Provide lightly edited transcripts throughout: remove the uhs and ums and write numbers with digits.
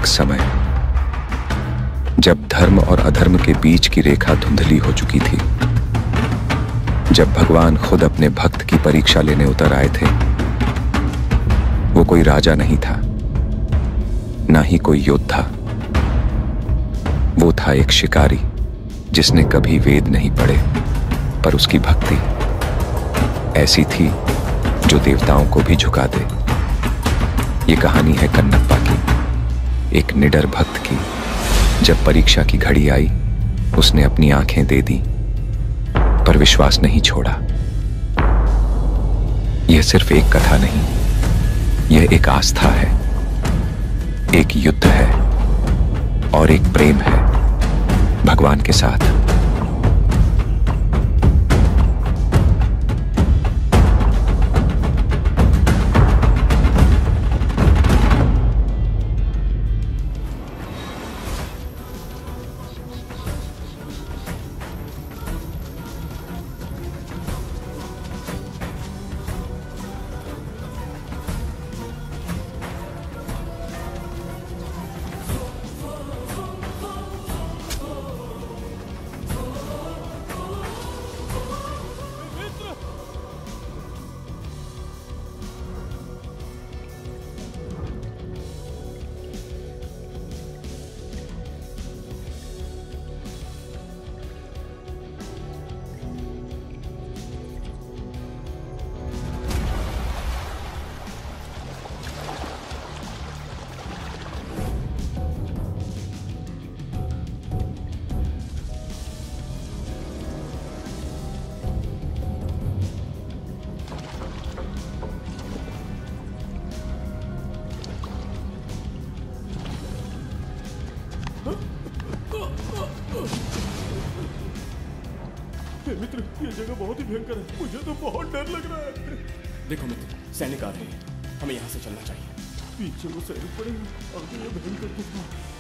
एक समय जब धर्म और अधर्म के बीच की रेखा धुंधली हो चुकी थी, जब भगवान खुद अपने भक्त की परीक्षा लेने उतर आए थे, वो कोई राजा नहीं था, ना ही कोई योद्धा। वो था एक शिकारी जिसने कभी वेद नहीं पढ़े, पर उसकी भक्ति ऐसी थी जो देवताओं को भी झुका दे। ये कहानी है कन्नप्पा की, एक निडर भक्त की। जब परीक्षा की घड़ी आई, उसने अपनी आंखें दे दी, पर विश्वास नहीं छोड़ा। यह सिर्फ एक कथा नहीं, यह एक आस्था है, एक युद्ध है और एक प्रेम है भगवान के साथ। मित्र, ये जगह बहुत ही भयंकर है। मुझे तो बहुत डर लग रहा है। देखो मित्र, सैनिक आ रहे हैं, हमें यहाँ से चलना चाहिए। पीछे वो सैनिक पड़े हैं, आगे ये भयंकर तूफान।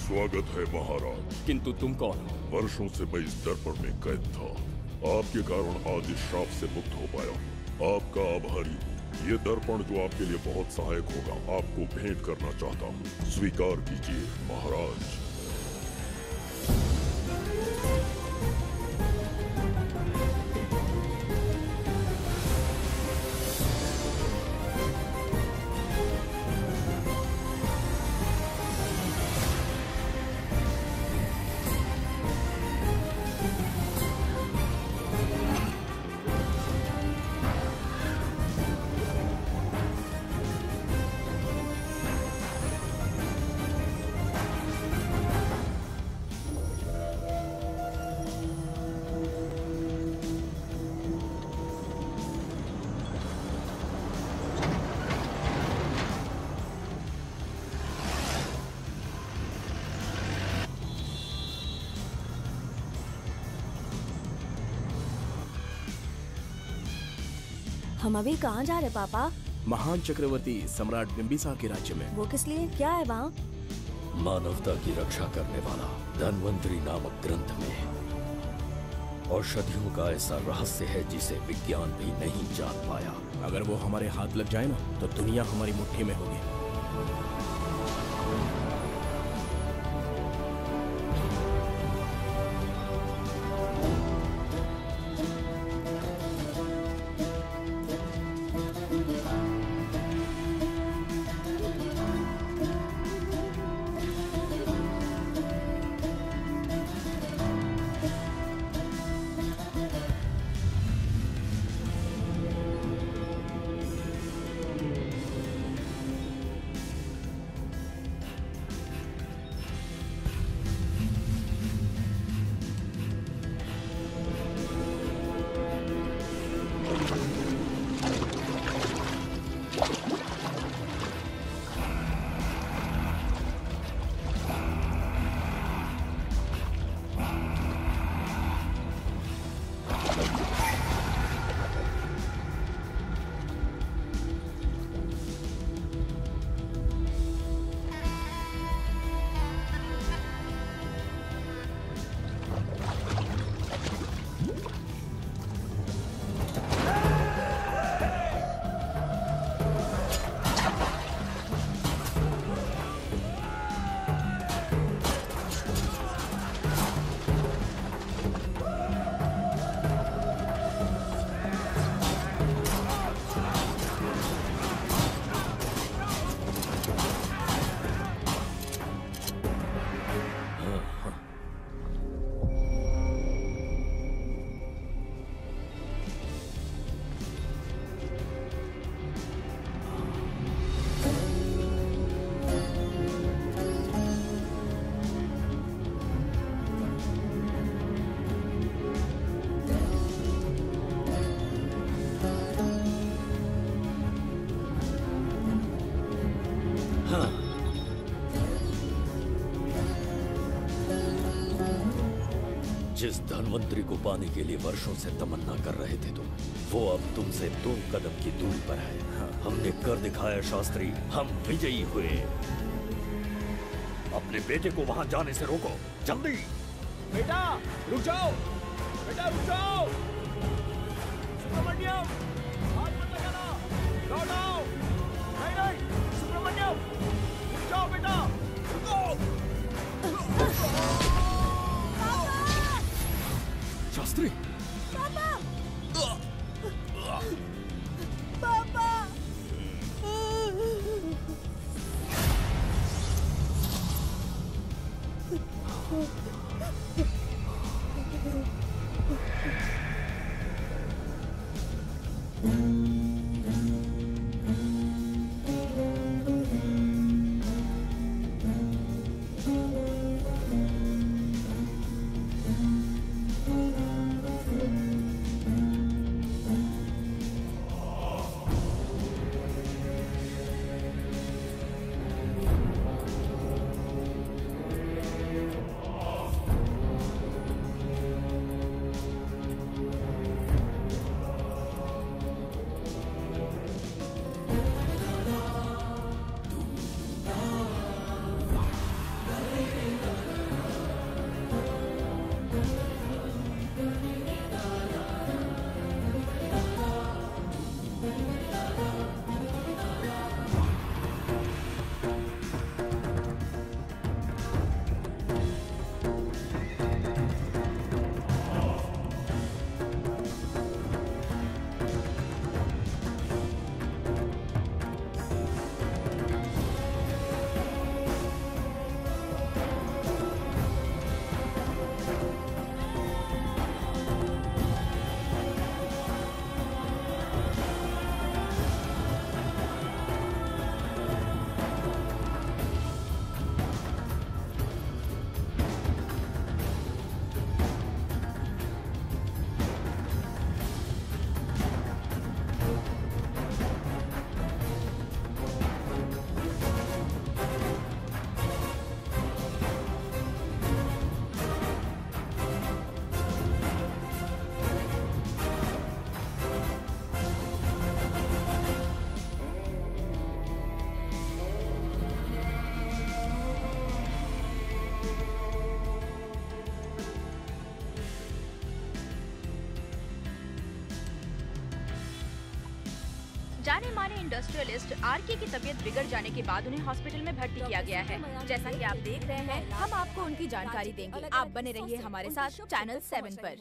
स्वागत है महाराज। किंतु तुम कौन हो? वर्षों से मैं इस दर्पण में कैद था। आपके कारण आज इस श्राप से मुक्त हो पाया हूँ। आपका आभारी हूँ। ये दर्पण जो आपके लिए बहुत सहायक होगा, आपको भेंट करना चाहता हूँ। स्वीकार कीजिए महाराज। हम अभी कहाँ जा रहे पापा? महान चक्रवर्ती सम्राट बिंबिसार के राज्य में। वो किस लिए? क्या है वहाँ? मानवता की रक्षा करने वाला धन्वंतरी नामक ग्रंथ में औषधियों का ऐसा रहस्य है जिसे विज्ञान भी नहीं जान पाया। अगर वो हमारे हाथ लग जाए ना तो दुनिया हमारी मुट्ठी में होगी। जिस धन्वंतरी को पाने के लिए वर्षों से तमन्ना कर रहे थे तुम, वो अब तुमसे 2 कदम की दूरी पर है। हमने कर दिखाया शास्त्री, हम विजयी हुए। अपने बेटे को वहां जाने से रोको, जल्दी। बेटा रुक जाओ, बेटा रुक जाओ। सुब्रमण्यम, हाथ मत लगाना, लौट आओ। नहीं, सुब्रमण्यम, रुक जाओ बेटा, रुको। शास्त्री, पापा! पापा! जाने माने इंडस्ट्रियलिस्ट आरके की तबीयत बिगड़ जाने के बाद उन्हें हॉस्पिटल में भर्ती किया गया है। जैसा कि आप देख रहे हैं, हम आपको उनकी जानकारी देंगे। आप बने रहिए हमारे साथ चैनल 7 पर।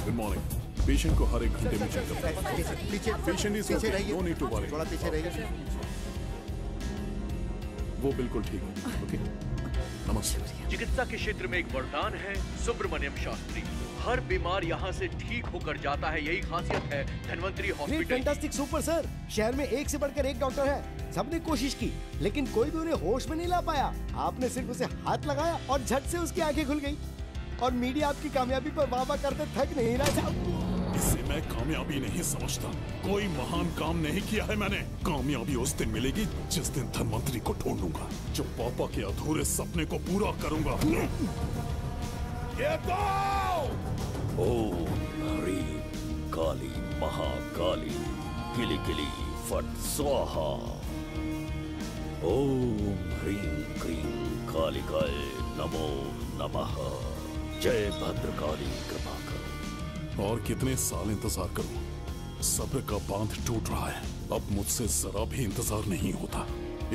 Good morning. पेशेंट को हर एक घंटे में चेक करता है। पीछे पेशेंट इज पीछे रहिए, नो नीड टू वरी। थोड़ा पीछे रहिए। वो बिल्कुल ठीक है। ओके, नमस्ते। चिकित्सा के क्षेत्र में एक वरदान है सुब्रमण्यम शास्त्री। हर बीमार यहाँ से ठीक होकर जाता है, यही खासियत है Dhanvantari hospital. Fantastic super sir. शहर में एक से बढ़कर एक डॉक्टर है। सबने कोशिश की लेकिन कोई भी उन्हें होश में नहीं ला पाया। आपने सिर्फ उसे हाथ लगाया और झट से उसकी आंखें खुल गई। और मीडिया आपकी कामयाबी पर वाह करते थक नहीं रहा। इसे मैं कामयाबी नहीं समझता। कोई महान काम नहीं किया है मैंने। कामयाबी उस दिन मिलेगी जिस दिन धन्वंतरी को ढूंढूंगा, जो पापा के अधूरे सपने को पूरा करूंगा। ये तो ओम ह्रीं काली महाकाली किली किली फट स्वाहा। ओम ह्रीं क्रीं कालिकाय नमो नमः। जय भद्रकाली कृपा करो। और कितने साल इंतजार करूं? सब्र का बांध टूट रहा है। अब मुझसे जरा भी इंतजार नहीं होता।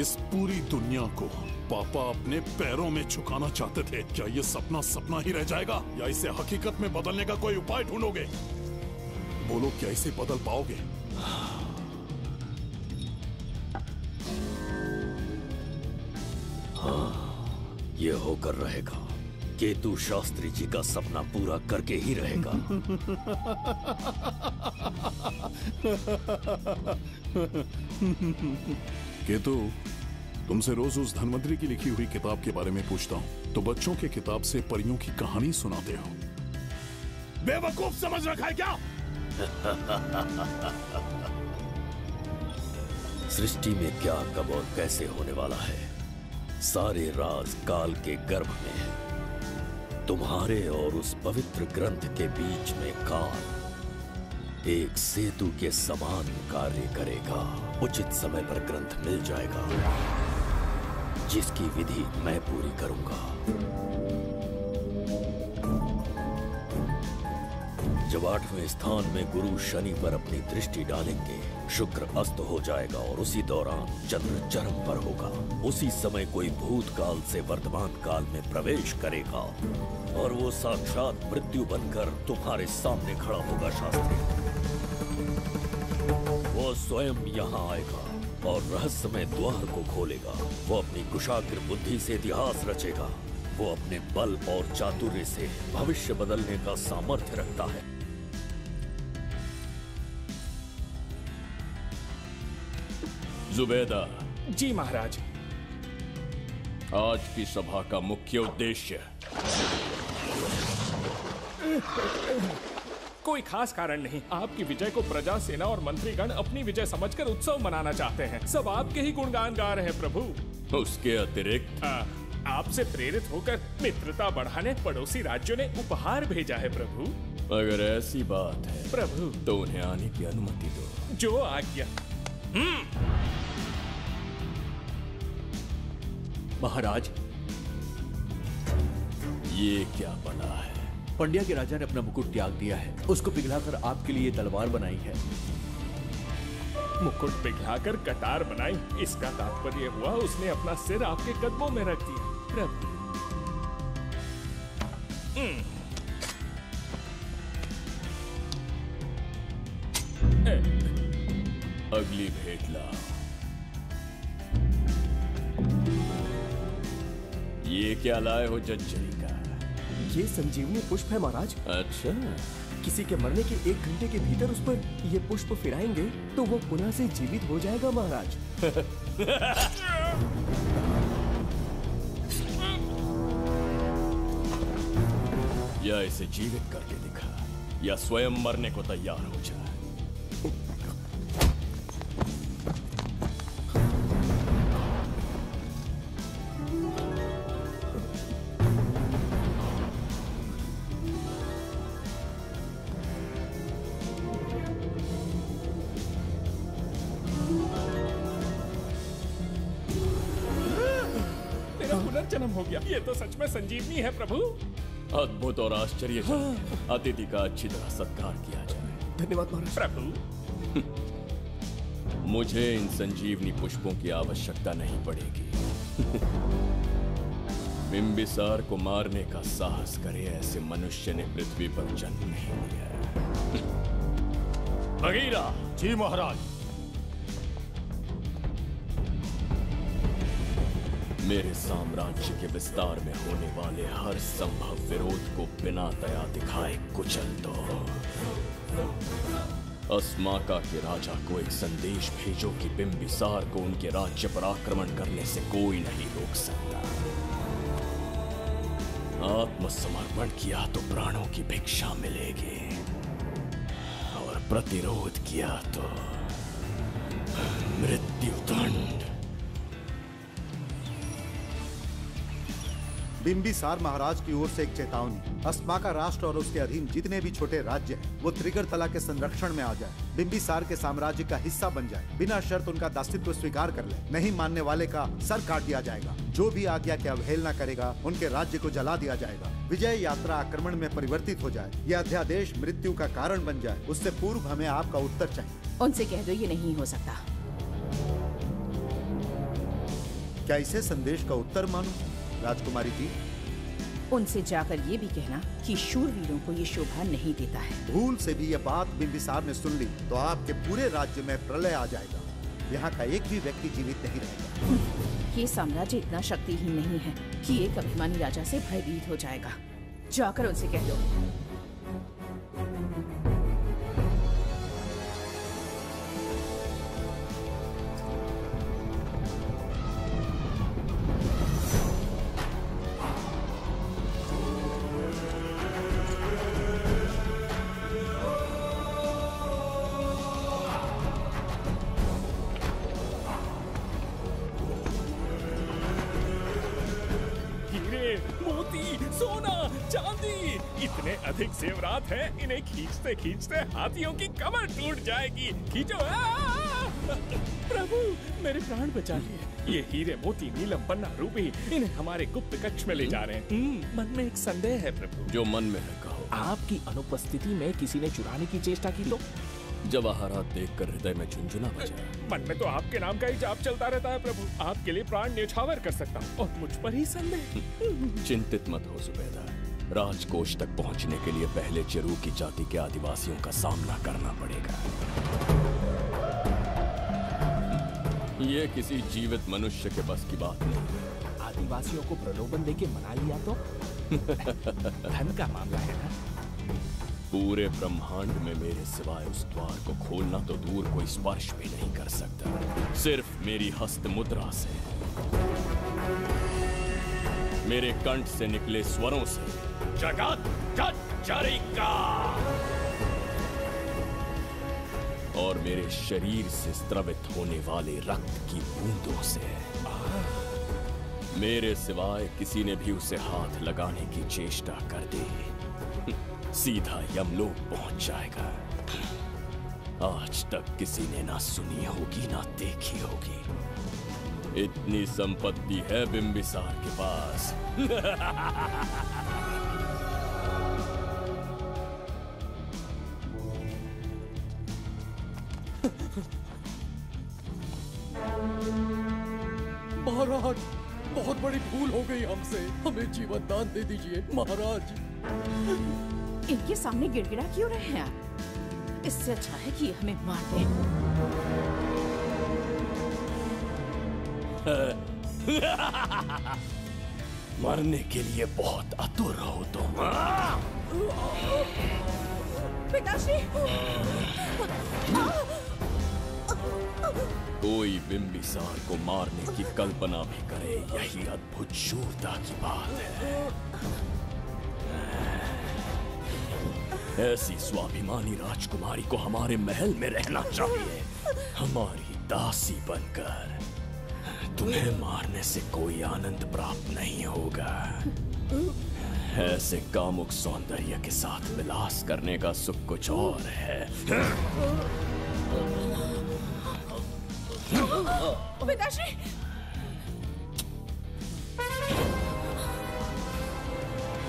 इस पूरी दुनिया को पापा अपने पैरों में झुकाना चाहते थे। क्या ये सपना सपना ही रह जाएगा या इसे हकीकत में बदलने का कोई उपाय ढूंढोगे? बोलो, क्या इसे बदल पाओगे? हाँ, ये होकर रहेगा। केतु शास्त्री जी का सपना पूरा करके ही रहेगा। केतु, तुमसे रोज उस धन्वंतरी की लिखी हुई किताब के बारे में पूछता हूँ तो बच्चों के किताब से परियों की कहानी सुनाते हो। बेवकूफ समझ रखा है क्या? सृष्टि में क्या कब और कैसे होने वाला है, सारे राज काल के गर्भ में है। तुम्हारे और उस पवित्र ग्रंथ के बीच में काल एक सेतु के समान कार्य करेगा। उचित समय पर ग्रंथ मिल जाएगा जिसकी विधि मैं पूरी करूंगा। जब 8वें स्थान में गुरु शनि पर अपनी दृष्टि डालेंगे, शुक्र अस्त हो जाएगा और उसी दौरान चंद्र चरम पर होगा। उसी समय कोई भूतकाल से वर्तमान काल में प्रवेश करेगा और वो साक्षात मृत्यु बनकर तुम्हारे सामने खड़ा होगा। शास्त्री, वो स्वयं यहाँ आएगा और रहस्यमय द्वार को खोलेगा। वो अपनी कुशाग्र बुद्धि से इतिहास रचेगा। वो अपने बल और चातुर्य से भविष्य बदलने का सामर्थ्य रखता है। जुबेदा। जी महाराज। आज की सभा का मुख्य उद्देश्य कोई खास कारण नहीं। आपकी विजय को प्रजा, सेना और मंत्रीगण अपनी विजय समझकर उत्सव मनाना चाहते हैं। सब आपके ही गुणगान गा रहे हैं प्रभु। उसके अतिरिक्त आपसे प्रेरित होकर मित्रता बढ़ाने पड़ोसी राज्यों ने उपहार भेजा है प्रभु। अगर ऐसी बात है प्रभु तो उन्हें आने की अनुमति दो। जो आज्ञा। महाराज, ये क्या बना है? पंड्या के राजा ने अपना मुकुट त्याग दिया है। उसको पिघलाकर आपके लिए तलवार बनाई है। मुकुट पिघलाकर कटार बनाई, इसका तात्पर्य हुआ उसने अपना सिर आपके कदमों में रख दिया प्रभु। अगली भेंट ला। ये क्या लाए हो जज्जरी का? ये संजीवनी पुष्प है महाराज। अच्छा, किसी के मरने के 1 घंटे के भीतर उस पर ये पुष्प फिराएंगे तो वो पुनः से जीवित हो जाएगा महाराज। या इसे जीवित करके दिखा। या स्वयं मरने को तैयार हो जाए। पुनर्जन्म हो गया। ये तो सच में संजीवनी है प्रभु। अद्भुत और आश्चर्यजनक। अतिथि का अच्छी तरह सत्कार किया जाए। धन्यवाद महाराज। प्रभु, मुझे इन संजीवनी पुष्पों की आवश्यकता नहीं पड़ेगी। बिंबिसार को मारने का साहस करे ऐसे मनुष्य ने पृथ्वी पर जन्म नहीं लिया। बगीरा। जी महाराज। मेरे साम्राज्य के विस्तार में होने वाले हर संभव विरोध को बिना दया दिखाए कुचल दो। अस्माका के राजा को एक संदेश भेजो कि बिंबिसार को उनके राज्य पर आक्रमण करने से कोई नहीं रोक सकता। आत्मसमर्पण किया तो प्राणों की भिक्षा मिलेगी और प्रतिरोध किया तो मृत्युदंड। बिंबिसार महाराज की ओर से एक चेतावनी। अस्माका राष्ट्र और उसके अधीन जितने भी छोटे राज्य हैं, वो त्रिगर्तला के संरक्षण में आ जाए, बिंबिसार के साम्राज्य का हिस्सा बन जाए, बिना शर्त उनका दासत्व स्वीकार कर ले। नहीं मानने वाले का सर काट दिया जाएगा। जो भी आज्ञा की अवहेलना करेगा उनके राज्य को जला दिया जाएगा। विजय यात्रा आक्रमण में परिवर्तित हो जाए, यह अध्यादेश मृत्यु का कारण बन जाए, उससे पूर्व हमें आपका उत्तर चाहिए। उनसे कह दो ये नहीं हो सकता। क्या इसे संदेश का उत्तर मानो राजकुमारी जी? उनसे जाकर ये भी कहना कि शूरवीरों को ये शोभा नहीं देता है। भूल से भी ये बात बिंबिसार ने सुन ली तो आपके पूरे राज्य में प्रलय आ जाएगा। यहाँ का एक भी व्यक्ति जीवित नहीं रहेगा। ये साम्राज्य इतना शक्तिहीन नहीं है कि एक अभिमानी राजा से भयभीत हो जाएगा। जाकर उनसे कह दो। इतने अधिक जेवरात हैं, इन्हें खींचते खींचते हाथियों की कमर टूट जाएगी। खींचो। प्रभु, मेरे प्राण बचा लिए। ये हीरे मोती नीलम पन्ना रूबी इन्हें हमारे गुप्त कक्ष में ले जा रहे हैं। मन में एक संदेह है प्रभु। जो मन में है कहो। आपकी अनुपस्थिति में किसी ने चुराने की चेष्टा की तो? जवाहरात देखकर हृदय में झुंझुना बजा। मन में तो आपके नाम का ही जाप चलता रहता है प्रभु। आपके लिए प्राण न्यौछावर कर सकता हूँ और मुझ पर ही संदेह। चिंतित मत हो सुबेदार। राजकोष तक पहुंचने के लिए पहले चेरूकी जाति के आदिवासियों का सामना करना पड़ेगा। ये किसी जीवित मनुष्य के बस की बात नहीं। आदिवासियों को प्रलोभन देके मना लिया तो? धन का मामला है ना? पूरे ब्रह्मांड में मेरे सिवाय उस द्वार को खोलना तो दूर कोई स्पर्श भी नहीं कर सकता। सिर्फ मेरी हस्त मुद्रा से, मेरे कंठ से निकले स्वरों से जगत चरिका और मेरे शरीर से स्त्रवित होने वाले रक्त की बूंदों से। मेरे सिवाय किसी ने भी उसे हाथ लगाने की चेष्टा कर दी, सीधा यमलोक पहुंच जाएगा। आज तक किसी ने ना सुनी होगी ना देखी होगी। इतनी संपत्ति है बिंबिसार के पास। महाराज, बहुत बड़ी भूल हो गई हमसे। हमें जीवन दान दे दीजिए महाराज। इनके सामने गिड़गिड़ा क्यों रहे हैं आप? इससे अच्छा है कि हमें मार दें। मरने के लिए बहुत आतुर हो तुम। पिताश्री! कोई बिंबिसार को मारने की कल्पना भी करे, यही अद्भुत शूरता की बात है। ऐसी स्वाभिमानी राजकुमारी को हमारे महल में रहना चाहिए, हमारी दासी बनकर। तुम्हें मारने से कोई आनंद प्राप्त नहीं होगा। ऐसे कामुक सौंदर्य के साथ विलास करने का सुख कुछ और है। पिताश्री,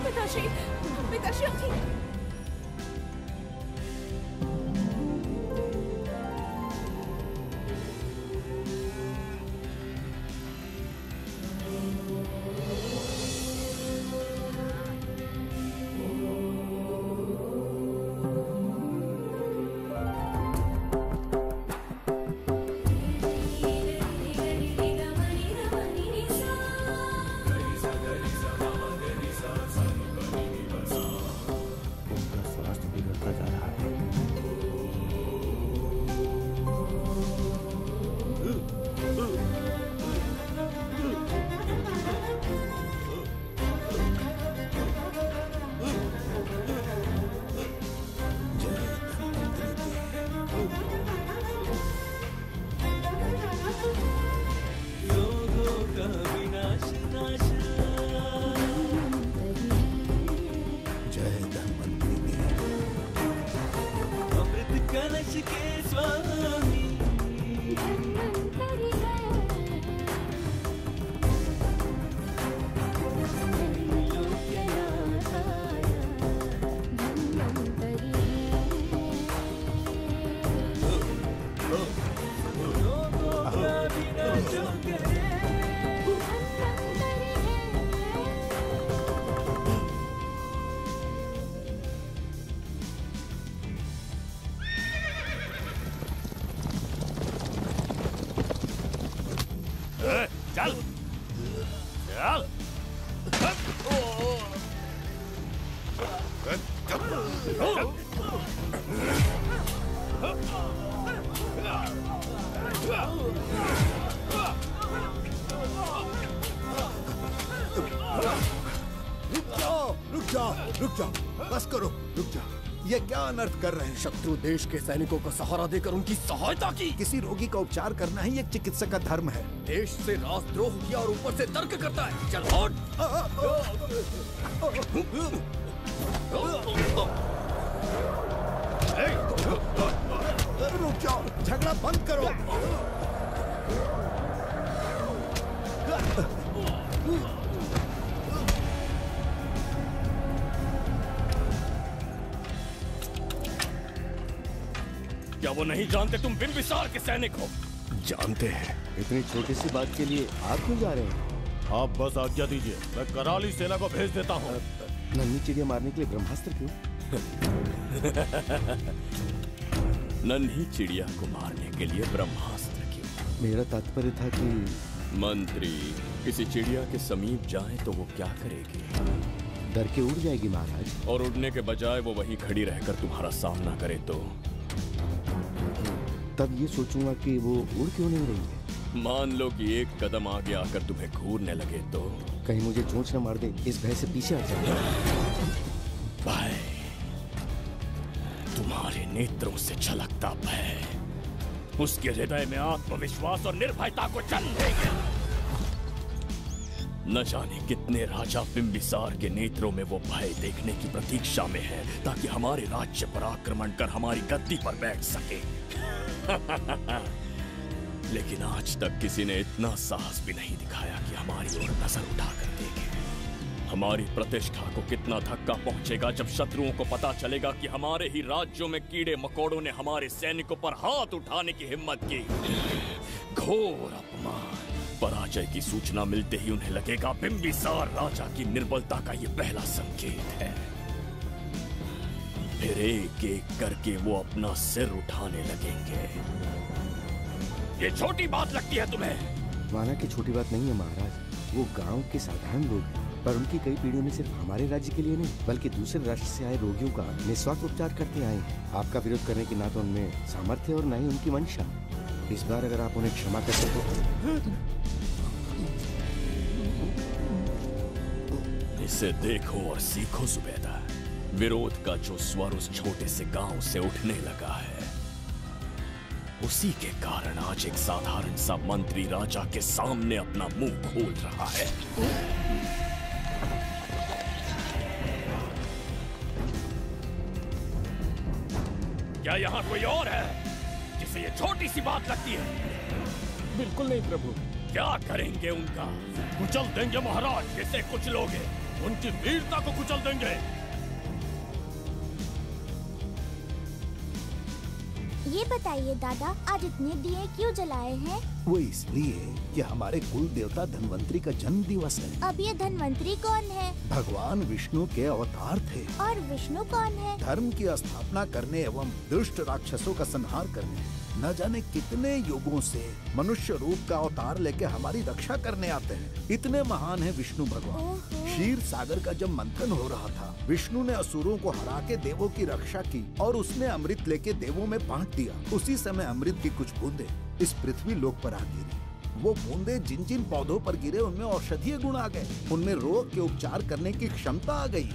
पिताश्री, पिताश्री, चल रुक जाओ, बस करो, रुक जाओ। ये क्या अनर्थ कर रहे हैं? शत्रु देश के सैनिकों को सहारा देकर उनकी सहायता की। किसी रोगी का उपचार करना ही एक चिकित्सक का धर्म है। देश से राजद्रोह किया और ऊपर से तर्क करता है। चल हट। रुक जाओ, झगड़ा बंद करो। क्या वो नहीं जानते तुम बिंबिसार के सैनिक हो? जानते हैं। इतनी छोटी सी बात के लिए आप क्यों जा रहे हैं? आप बस आज्ञा दीजिए, मैं कराली सेना को भेज देता हूँ। नन्ही चिड़िया मारने के लिए ब्रह्मास्त्र क्यों? नन्ही चिड़िया को मारने के लिए ब्रह्मास्त्र क्यों? मेरा तात्पर्य था कि मंत्री किसी चिड़िया के समीप जाए तो वो क्या करेगी? डर के उड़ जाएगी महाराज। और उड़ने के बजाय वो वहीं खड़ी रहकर तुम्हारा सामना करे तो? तब ये सोचूंगा कि वो उड़ क्यों नहीं रही है। मान लो कि एक कदम आगे आकर तुम्हें घूरने लगे तो? कहीं मुझे चोंच न मार दे, इस भय से पीछे हट जाए। भय, तुम्हारे नेत्रों से झलकता भय उसके हृदय में आत्मविश्वास और निर्भयता को जन्म देगा। न जाने कितने राजा बिंबिसार के नेत्रों में वो भय देखने की प्रतीक्षा में है, ताकि हमारे राज्य पर आक्रमण कर हमारी गद्दी पर बैठ सके। लेकिन आज तक किसी ने इतना साहस भी नहीं दिखाया कि हमारी ओर नजर उठाकर देखे। हमारी प्रतिष्ठा को कितना धक्का पहुंचेगा जब शत्रुओं को पता चलेगा कि हमारे ही राज्यों में कीड़े मकोड़ों ने हमारे सैनिकों पर हाथ उठाने की हिम्मत की। घोर अपमान। पराजय की सूचना मिलते ही उन्हें लगेगा बिंबिसार राजा की निर्बलता का ये पहला संकेत है। फिर एक एक करके वो अपना सिर उठाने लगेंगे। ये छोटी बात लगती है तुम्हें? माना कि छोटी बात नहीं है महाराज। वो गांव के साधारण लोग हैं, पर उनकी कई पीढ़ियों में सिर्फ हमारे राज्य के लिए नहीं बल्कि दूसरे राष्ट्र से आए रोगियों का निस्वार्थ उपचार करते आए हैं। आपका विरोध करने की ना तो उनमें सामर्थ्य और न ही उनकी मंशा। इस बार अगर आप उन्हें क्षमा करते तो। इसे देखो और सीखो सुबेदा। विरोध का जो स्वर उस छोटे से गांव से उठने लगा है, उसी के कारण आज एक साधारण सा मंत्री राजा के सामने अपना मुंह खोल रहा है। क्या यहाँ कोई और है जिसे ये छोटी सी बात लगती है? बिल्कुल नहीं प्रभु। क्या करेंगे उनका? कुचल देंगे महाराज। जैसे कुछ लोग हैं, उनकी वीरता को कुचल देंगे। ये बताइए दादा, आज इतने दिए क्यों जलाए हैं? वो इसलिए कि हमारे कुल देवता धन्वंतरी का जन्म दिवस है। अब ये धन्वंतरी कौन है? भगवान विष्णु के अवतार थे। और विष्णु कौन है? धर्म की स्थापना करने एवं दुष्ट राक्षसों का संहार करने न जाने कितने युगों से मनुष्य रूप का अवतार लेके हमारी रक्षा करने आते हैं। इतने महान है विष्णु भगवान। क्षीर सागर का जब मंथन हो रहा था, विष्णु ने असुरों को हरा के देवों की रक्षा की और उसने अमृत लेके देवों में बांट दिया। उसी समय अमृत की कुछ बूंदे इस पृथ्वी लोक पर आ गिरी। वो बूंदे जिन जिन पौधों पर गिरे उनमें औषधीय गुण आ गए, उनमें रोग के उपचार करने की क्षमता आ गई।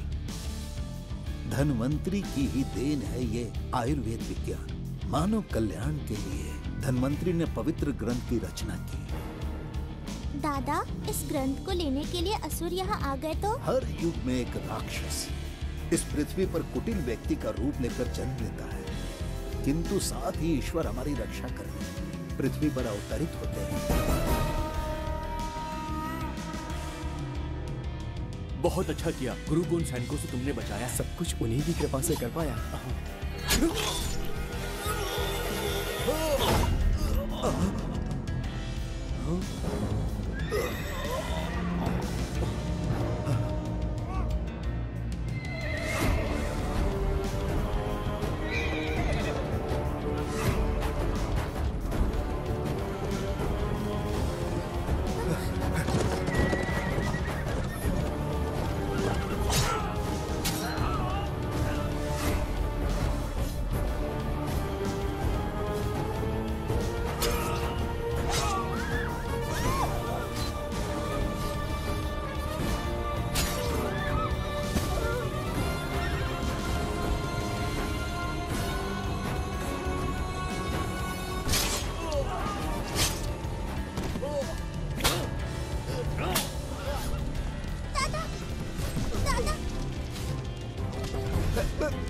धन्वंतरी की ही देन है ये आयुर्वेद विज्ञान। मानव कल्याण के लिए धन्वंतरी ने पवित्र ग्रंथ की रचना की। दादा, इस ग्रंथ को लेने के लिए असुर यहाँ आ गए तो? हर युग में एक राक्षस इस पृथ्वी पर कुटिल व्यक्ति का रूप लेकर जन्म लेता है, किंतु साथ ही ईश्वर हमारी रक्षा करने पृथ्वी पर अवतरित होते हैं। बहुत अच्छा किया गुरु, को उन सैनिकों से तुमने बचाया। सब कुछ उन्हीं की कृपा से कर पाया।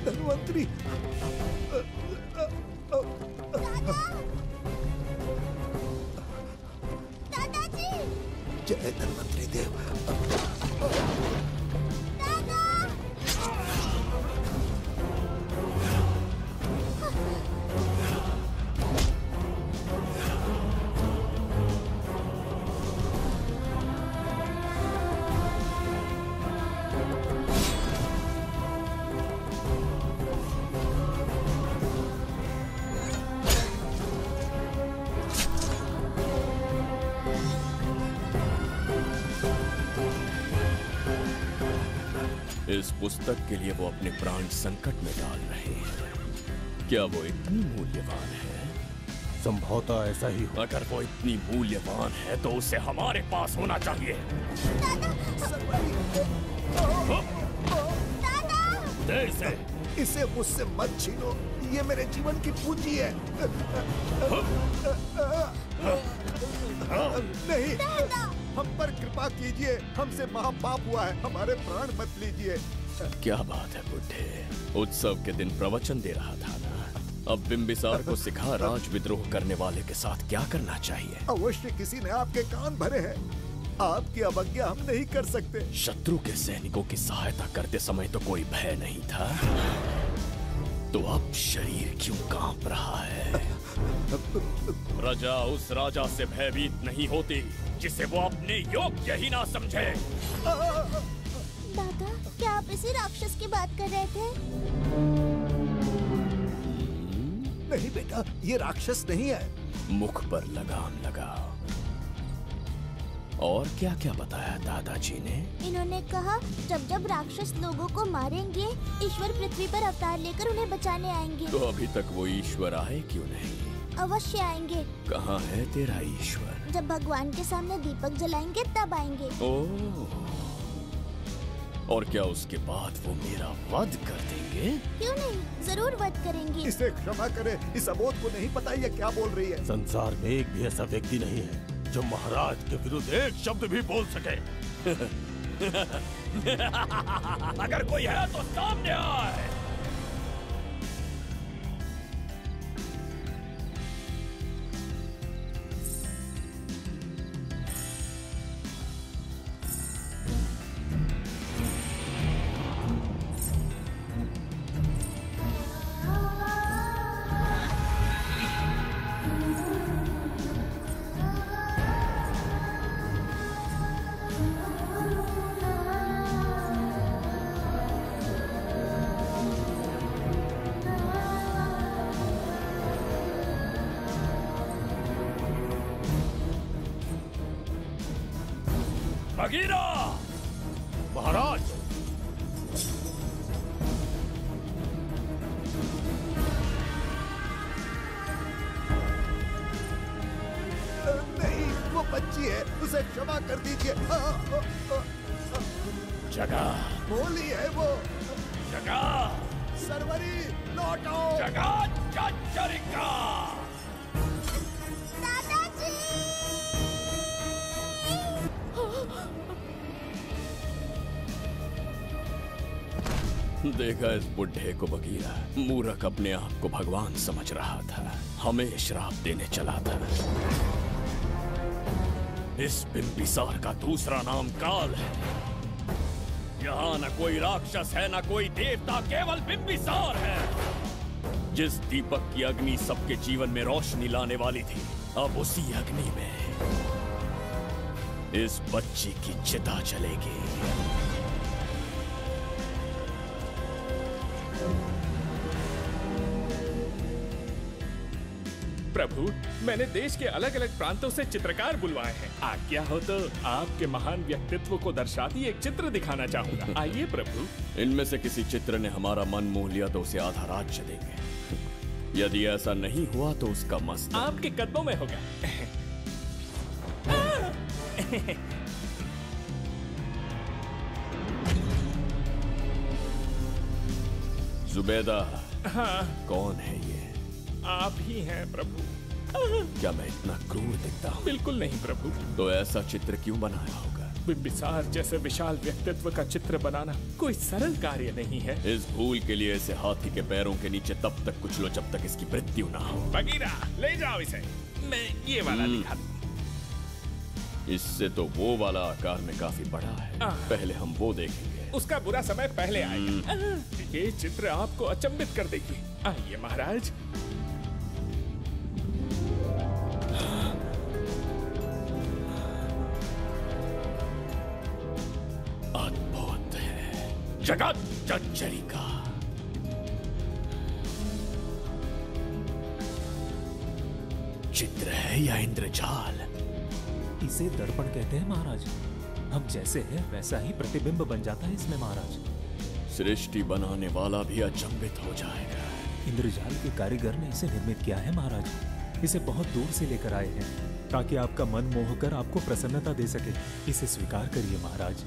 धन्वंतरी, दादाजी, जय धन्वंतरी देव। इस पुस्तक के लिए वो अपने प्राण संकट में डाल रहे हैं। क्या वो इतनी मूल्यवान है? संभवतः ऐसा ही हो। अगर वो इतनी मूल्यवान है तो उसे हमारे पास होना चाहिए। दे इसे। इसे मुझसे मत छीनो, ये मेरे जीवन की पूंजी है। नहीं, हम पर कृपा कीजिए, हमसे महापाप हुआ है, हमारे प्राण मत लीजिए। क्या बात है बुड्ढे, उत्सव के दिन प्रवचन दे रहा था ना। अब बिंबिसार को सिखा राज विद्रोह करने वाले के साथ क्या करना चाहिए। अवश्य किसी ने आपके कान भरे हैं, आपकी अवज्ञा हम नहीं कर सकते। शत्रु के सैनिकों की सहायता करते समय तो कोई भय नहीं था, तो अब शरीर क्यों कांप रहा है? प्रजा उस राजा से भयभीत नहीं होती जिसे वो अपने योग्य ही ना समझे। दादा, क्या आप इसी राक्षस की बात कर रहे थे? नहीं बेटा, ये राक्षस नहीं है। मुख पर लगाम लगाओ। और क्या क्या बताया दादाजी ने? इन्होंने कहा जब जब राक्षस लोगों को मारेंगे, ईश्वर पृथ्वी पर अवतार लेकर उन्हें बचाने आएंगे। तो अभी तक वो ईश्वर आए क्यों नहीं? अवश्य आएंगे। कहाँ है तेरा ईश्वर? जब भगवान के सामने दीपक जलाएंगे तब आएंगे। ओह, और क्या उसके बाद वो मेरा वध कर देंगे? क्यों नहीं, जरूर वध करेंगे। इसे क्षमा करे, इस अबोध को नहीं पता ये क्या बोल रही है। संसार में एक भी ऐसा व्यक्ति नहीं है जो महाराज के विरुद्ध एक शब्द भी बोल सके। अगर कोई है तो सामने आए। बगीरा! महाराज! नहीं, वो बच्ची है, उसे क्षमा कर दीजिए। जगह बोलिए वो। जगह सरवरी लौटो। जगह चरिका। देखा इस बुढ़े को बगीरा। मूर्ख अपने आप को भगवान समझ रहा था, हमें श्राप देने चला था। इस बिंबिसार का दूसरा नाम काल है। यहाँ न कोई राक्षस है, न कोई देवता, केवल बिंबिसार है। जिस दीपक की अग्नि सबके जीवन में रोशनी लाने वाली थी, अब उसी अग्नि में इस बच्ची की चिता जलेगी। प्रभु, मैंने देश के अलग अलग प्रांतों से चित्रकार बुलवाए हैं। आज्ञा हो तो आपके महान व्यक्तित्व को दर्शाती एक चित्र दिखाना चाहूंगा। आइए प्रभु। इनमें से किसी चित्र ने हमारा मन मोह लिया तो उसे आधा राज्य देंगे। यदि ऐसा नहीं हुआ तो उसका मस्तक आपके कदमों में होगा। जुबेदा। हाँ। कौन है ये? आप ही हैं प्रभु। क्या मैं इतना क्रूर दिखता हूँ? बिल्कुल नहीं प्रभु। तो ऐसा चित्र क्यों बनाया होगा? बिंबिसार जैसे विशाल व्यक्तित्व का चित्र बनाना कोई सरल कार्य नहीं है। इस भूल के लिए इसे हाथी के पैरों के नीचे तब तक कुचलो जब तक इसकी मृत्यु ना हो। बगीरा, ले जाओ इसे। मैं ये वाला दिखा दूं। इससे तो वो वाला आकार में काफी बड़ा है। पहले हम वो देखेंगे। उसका बुरा समय पहले आएगा। ये चित्र आपको अचंभित कर देगी। आइए महाराज। अद्भुत है। जगत चरिका। चित्र है या इंद्रजाल? इसे दर्पण कहते हैं महाराज। हम जैसे हैं वैसा ही प्रतिबिंब बन जाता है इसमें महाराज। सृष्टि बनाने वाला भी अचंभित हो जाएगा। इंद्रजाल के कारीगर ने इसे निर्मित किया है महाराज। इसे बहुत दूर से लेकर आए हैं ताकि आपका मन मोह कर आपको प्रसन्नता दे सके। इसे स्वीकार करिए महाराज।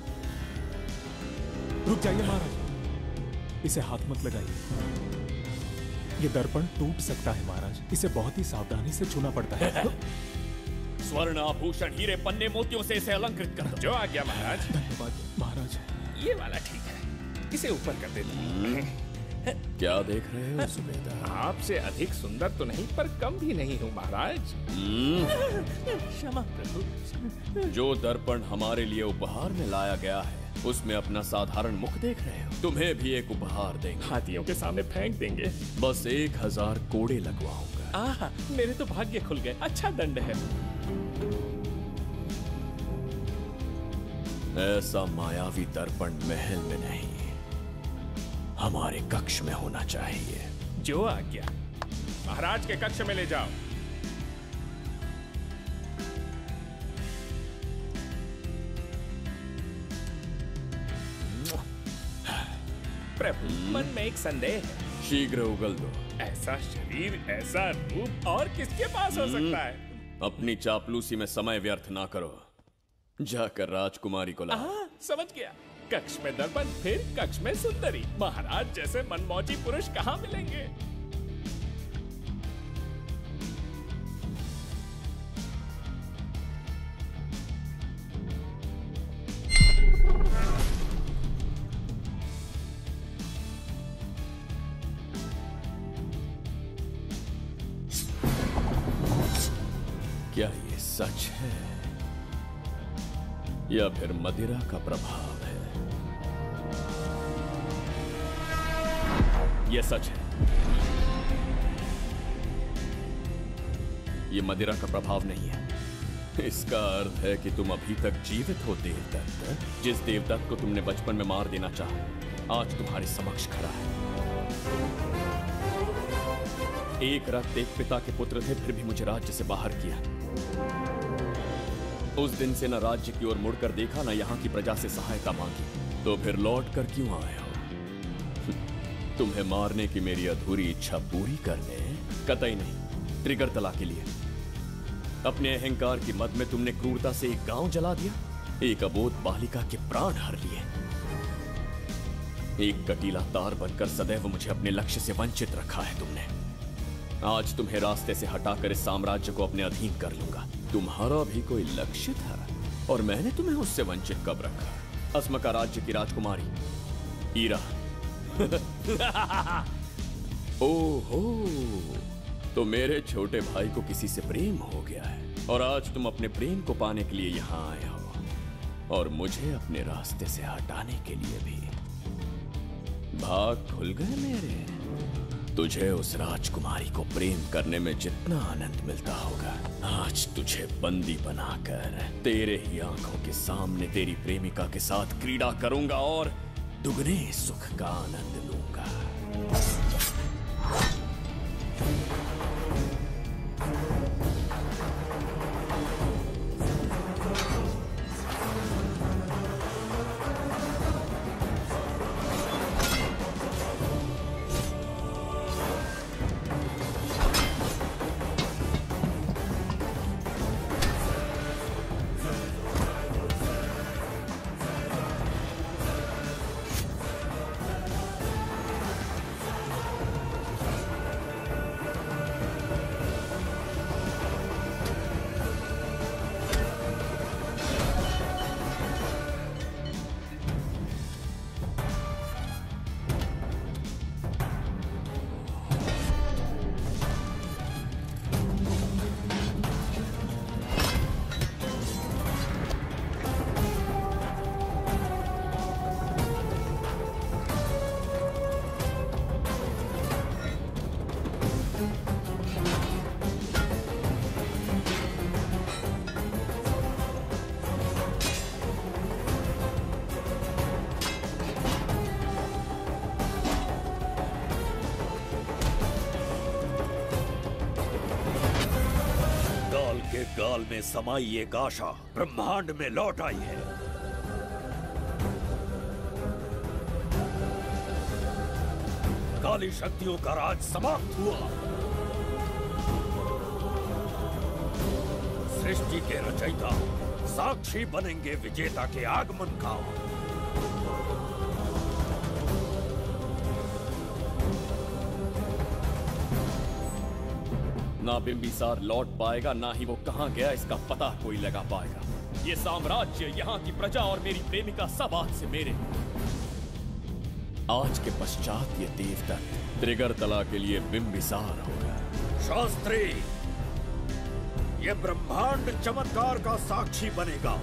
रुक जाइए महाराज, इसे हाथ मत लगाइए। ये दर्पण टूट सकता है महाराज। इसे बहुत ही सावधानी से छूना पड़ता है। स्वर्ण आभूषण हीरे पन्ने मोतियों से इसे अलंकृत कर दो। जो आ गया महाराज। धन्यवाद महाराज। ये वाला ठीक है, इसे ऊपर कर देता हूँ। क्या देख रहे हो सुबेदा? आपसे अधिक सुंदर तो नहीं पर कम भी नहीं हूँ महाराज। क्षमा प्रभु। जो दर्पण हमारे लिए उपहार में लाया गया है उसमें अपना साधारण मुख देख रहे हो? तुम्हें भी एक उपहार देंगे। हाथियों के सामने फेंक देंगे। बस 1000 कोड़े लगवाऊंगा। आहा, मेरे तो भाग्य खुल गए। अच्छा दंड है। ऐसा मायावी दर्पण महल में नहीं, हमारे कक्ष में होना चाहिए। जो आज्ञा। महाराज के कक्ष में ले जाओ। प्रभु, मन में एक संदेह है। शीघ्र उगल दो। ऐसा शरीर, ऐसा रूप और किसके पास हो सकता है? अपनी चापलूसी में समय व्यर्थ ना करो। जाकर राजकुमारी को लाओ। समझ गया। कक्ष में दर्पण, फिर कक्ष में सुंदरी। महाराज जैसे मनमौजी पुरुष कहाँ मिलेंगे? क्या ये सच है या फिर मदिरा का प्रभाव है? ये सच है। ये मदिरा का प्रभाव नहीं है। इसका अर्थ है कि तुम अभी तक जीवित हो देवदत्त। जिस देवदत्त को तुमने बचपन में मार देना चाहा, आज तुम्हारे समक्ष खड़ा है। एक रक्त एक पिता के पुत्र थे, फिर भी मुझे राज्य से बाहर किया। उस दिन से न राज्य की ओर मुड़कर देखा, न यहाँ की प्रजा से सहायता मांगी। तो फिर लौट कर क्यों आए हो? तुम्हें मारने की मेरी अधूरी इच्छा पूरी करने? कतई नहीं, त्रिगर्तला के लिए। अपने अहंकार की मद में तुमने क्रूरता से एक गांव जला दिया, एक अबोध बालिका के प्राण हर लिए। एक कटीला तार बनकर सदैव मुझे अपने लक्ष्य से वंचित रखा है तुमने। आज तुम्हें रास्ते से हटाकर इस साम्राज्य को अपने अधीन कर लूंगा। तुम्हारा भी कोई लक्ष्य था और मैंने तुम्हें उससे वंचित कब रखा? अस्मका राज्य की राजकुमारी ईरा। ओहो, तो मेरे छोटे भाई को किसी से प्रेम हो गया है और आज तुम अपने प्रेम को पाने के लिए यहाँ आए हो और मुझे अपने रास्ते से हटाने के लिए भी। भाग खुल गए मेरे। तुझे उस राजकुमारी को प्रेम करने में जितना आनंद मिलता होगा, आज तुझे बंदी बनाकर तेरे ही आंखों के सामने तेरी प्रेमिका के साथ क्रीड़ा करूंगा और दुगने सुख का आनंद लूंगा। गाल में समाई एक आशा ब्रह्मांड में लौट आई है। काली शक्तियों का राज समाप्त हुआ। सृष्टि के रचयिता साक्षी बनेंगे विजेता के आगमन का। ना बिंबिसार लौट पाएगा, ना ही वो कहां गया इसका पता कोई लगा पाएगा। ये साम्राज्य, यहाँ की प्रजा और मेरी प्रेमिका सब आज से मेरे। आज के पश्चात ये देवदत्त त्रिगर्तला के लिए बिंबिसार होगा। शास्त्री, ये ब्रह्मांड चमत्कार का साक्षी बनेगा।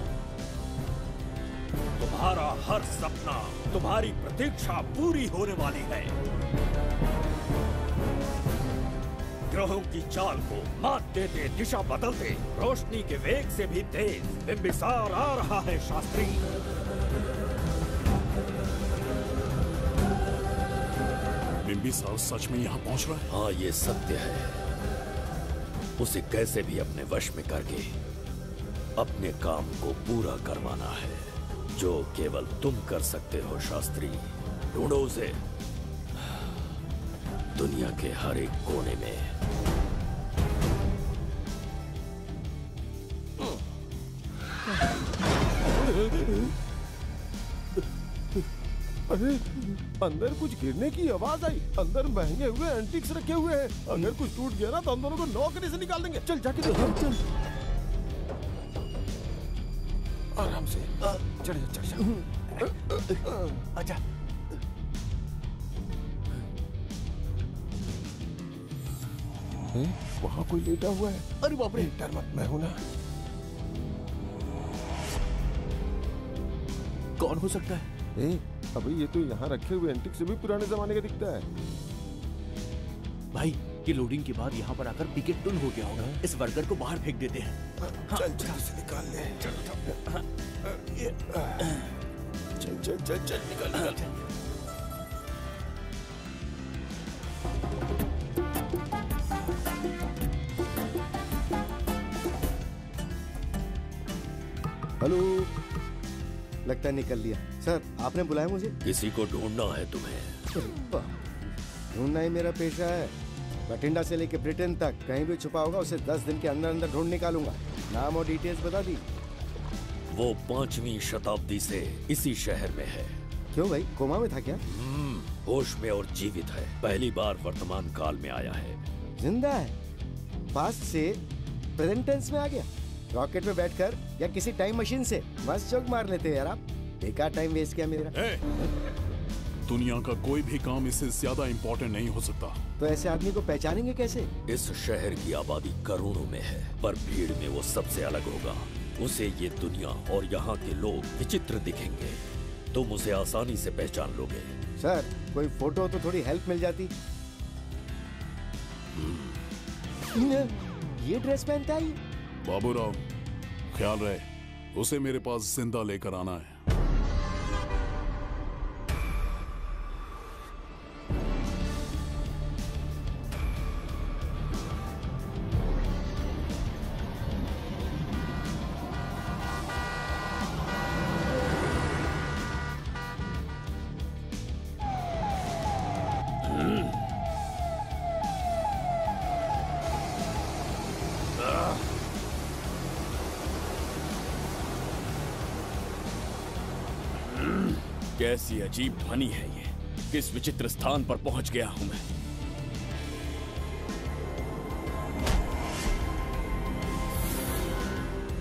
तुम्हारा हर सपना, तुम्हारी प्रतीक्षा पूरी होने वाली है। ग्रहों की चाल को मात देते, दिशा बदलते, रोशनी के वेग से भी तेज बिंबिसार आ रहा है। शास्त्री, बिंबिसार सच में यहाँ पहुँच रहा है? हाँ, ये सत्य है। उसे कैसे भी अपने वश में करके अपने काम को पूरा करवाना है, जो केवल तुम कर सकते हो। शास्त्री, ढूंढो उसे दुनिया के हर एक कोने में। अरे अंदर कुछ गिरने की आवाज आई। अंदर महंगे हुए एंटीक्स रखे हुए हैं। अगर कुछ टूट गया ना तो हम दोनों को नौकरी से निकाल देंगे। चल जाके देख। चल आराम से चढ़ जा, चढ़ जा। आजा। वहाँ कोई लेटा हुआ है। अरे बाप रे, डर मत, मैं हूं ना। कौन हो सकता है? अभी ये तो यहाँ रखे हुए एंटीक से भी पुराने जमाने का दिखता है। भाई ये लोडिंग के बाद यहाँ पर आकर पिकेट टुन हो गया होगा। इस वर्कर को बाहर फेंक देते हैं। चल जल्दी से निकाल ले। चल चल चल चल निकाल निकाल। हेलो, लगता है निकल लिया। सर आपने बुलाया मुझे? किसी को ढूंढना है तुम्हें। ढूंढना ही मेरा पेशा है। बठिंडा से लेके ब्रिटेन तक कहीं भी छुपा होगा उसे 10 दिन के अंदर अंदर ढूंढ निकालूंगा। नाम और डिटेल्स बता दी। वो 5वीं शताब्दी से इसी शहर में है। क्यों भाई, कोमा में था क्या? होश में और जीवित है। पहली बार वर्तमान काल में आया है। जिंदा है? पास्ट से प्रेजेंट टेंस में आ गया? रॉकेट में बैठकर या किसी टाइम मशीन से मस्त जोक मार लेते हैं यार आप। बेकार टाइम वेस्ट किया मेरा। दुनिया का कोई भी काम इससे ज्यादा इम्पोर्टेंट नहीं हो सकता। तो ऐसे आदमी को पहचानेंगे कैसे? इस शहर की आबादी करोड़ों में है, पर भीड़ में वो सबसे अलग होगा। उसे ये दुनिया और यहाँ के लोग विचित्र दिखेंगे। तुम उसे आसानी से पहचान लोगे। सर कोई फोटो तो थोड़ी हेल्प मिल जाती। ये ड्रेस पहनता है बाबूराव, ख्याल रहे, उसे मेरे पास जिंदा लेकर आना है। कैसी अजीब ध्वनि है ये। किस विचित्र स्थान पर पहुंच गया हूं मैं।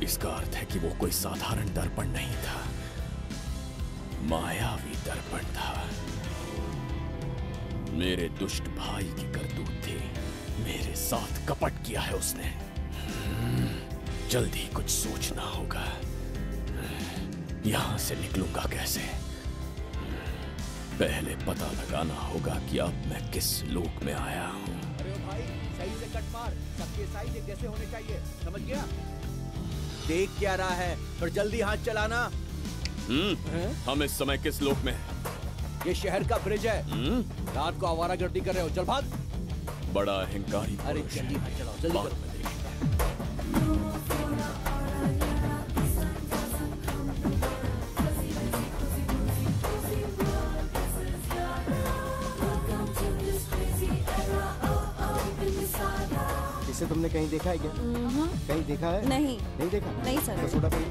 इसका अर्थ है कि वो कोई साधारण दर्पण नहीं था, मायावी दर्पण था। मेरे दुष्ट भाई की करतूत थी। मेरे साथ कपट किया है उसने। जल्दी कुछ सोचना होगा। यहां से निकलूंगा कैसे? पहले पता लगाना होगा कि अब मैं किस लोक में आया हूँ। अरे भाई सही से कट मार, सबके साइज एक जैसे होने चाहिए, समझ गया? देख क्या रहा है, पर जल्दी हाथ चलाना। हम इस समय किस लोक में हैं? ये शहर का ब्रिज है। रात को आवारागर्दी कर रहे हो, चल भाग। बड़ा अहंकारी। अरे जल्दी हाथ चलाओ, जल्दी करो। इसे तुमने कहीं देखा है क्या? कहीं देखा है? नहीं। नहीं देखा? नहीं सर। तो सोडा पी।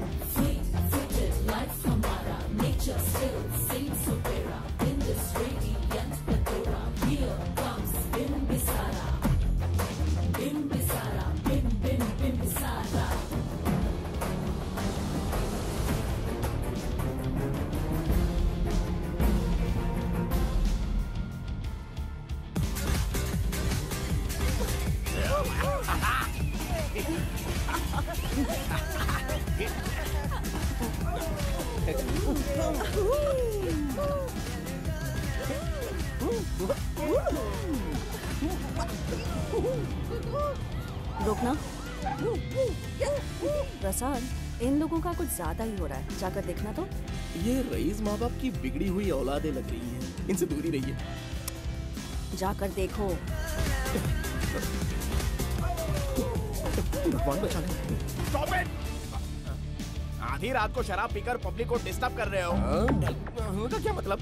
रुकना। प्रसाद, इन लोगों का कुछ ज्यादा ही हो रहा है, जाकर देखना तो। ये रईस माँ बाप की बिगड़ी हुई औलादें लग रही हैं। इनसे दूरी रहिए। जाकर देखो। Stop it! आधी रात को शराब पीकर पब्लिक को डिस्टर्ब कर रहे हो। तो क्या मतलब?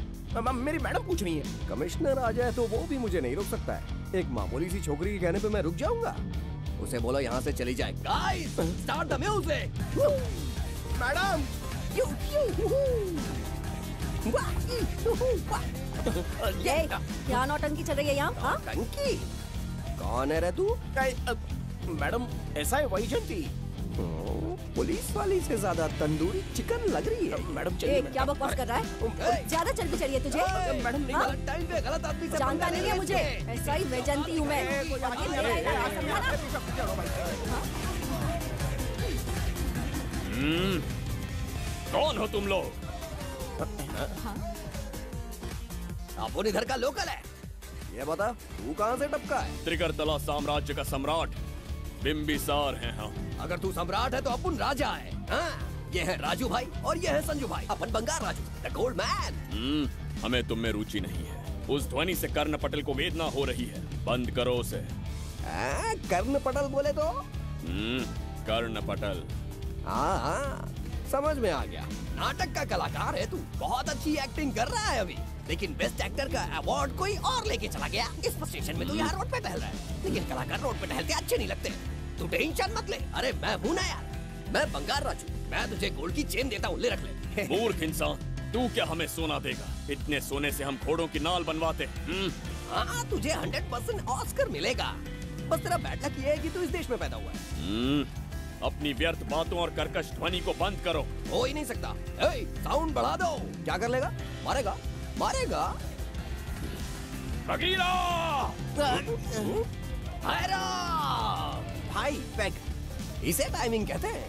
मेरी मैडम पूछ रही है। कमिश्नर आ जाए तो वो भी मुझे नहीं रोक सकता है। एक मामूली सी छोकरी के कहने पे मैं रुक जाऊंगा? उसे बोलो यहाँ से चली जाए। Guys, start the music. Madam! ये क्या नौटंकी चल रही है यहाँ? हाँ? टंकी? कौन है रे तू? मैडम ऐसा है वही जनती। पुलिस वाली से ज्यादा तंदूरी चिकन लग रही है। मैडम ए, क्या बकवास कर रहा है? ज्यादा चर्बी चढ़ी है तुझे? मैडम नहीं, गलत टाइम पे गलत आदमी से जानता नहीं है मुझे, ऐसा ही वैजंती हूँ मैं। कौन हो तुम लोग? अपन इधर का लोकल है। ये बता तू कहाँ से टपका है? त्रिगर्तला साम्राज्य का सम्राट बिंबिसार हैं हम। अगर तू सम्राट है तो अपन राजा है। हाँ? ये है राजू भाई और ये है संजू भाई, अपन Bengal Raju, the gold man. हमें तुम में रुचि नहीं है। उस ध्वनि से कर्ण पटल को वेदना हो रही है, बंद करो उसे। कर्ण पटल बोले तो? कर्ण पटल। हाँ, समझ में आ गया। नाटक का कलाकार है तू, बहुत अच्छी एक्टिंग कर रहा है अभी, लेकिन बेस्ट एक्टर का अवार्ड कोई और लेके चला गया। इस स्टेशन में तू यहाँ रोड पे टहल रहा है, लेकिन कलाकार रोड पे टहलते अच्छे नहीं लगते। तू टेंशन मत ले। अरे मैं हूँ ना यार, मैं बंगाल राजू, मैं तुझे गोल्ड की चेन देता हूँ, ले रख ले। मूर्ख इंसान, तू क्या हमें सोना देगा? इतने सोने से हम घोड़ों की नाल बनवाते। हाँ, तुझे 100% ऑस्कर मिलेगा। बस तेरा बैड लक ये है कि तू इस देश में पैदा हुआ है। अपनी व्यर्थ बातों और कर्कश ध्वनि को बंद करो। हो ही नहीं सकता। साउंड बढ़ा दो। क्या कर लेगा? मारेगा? मारेगा? बगीरा! भाई पैग, इसे टाइमिंग कहते हैं।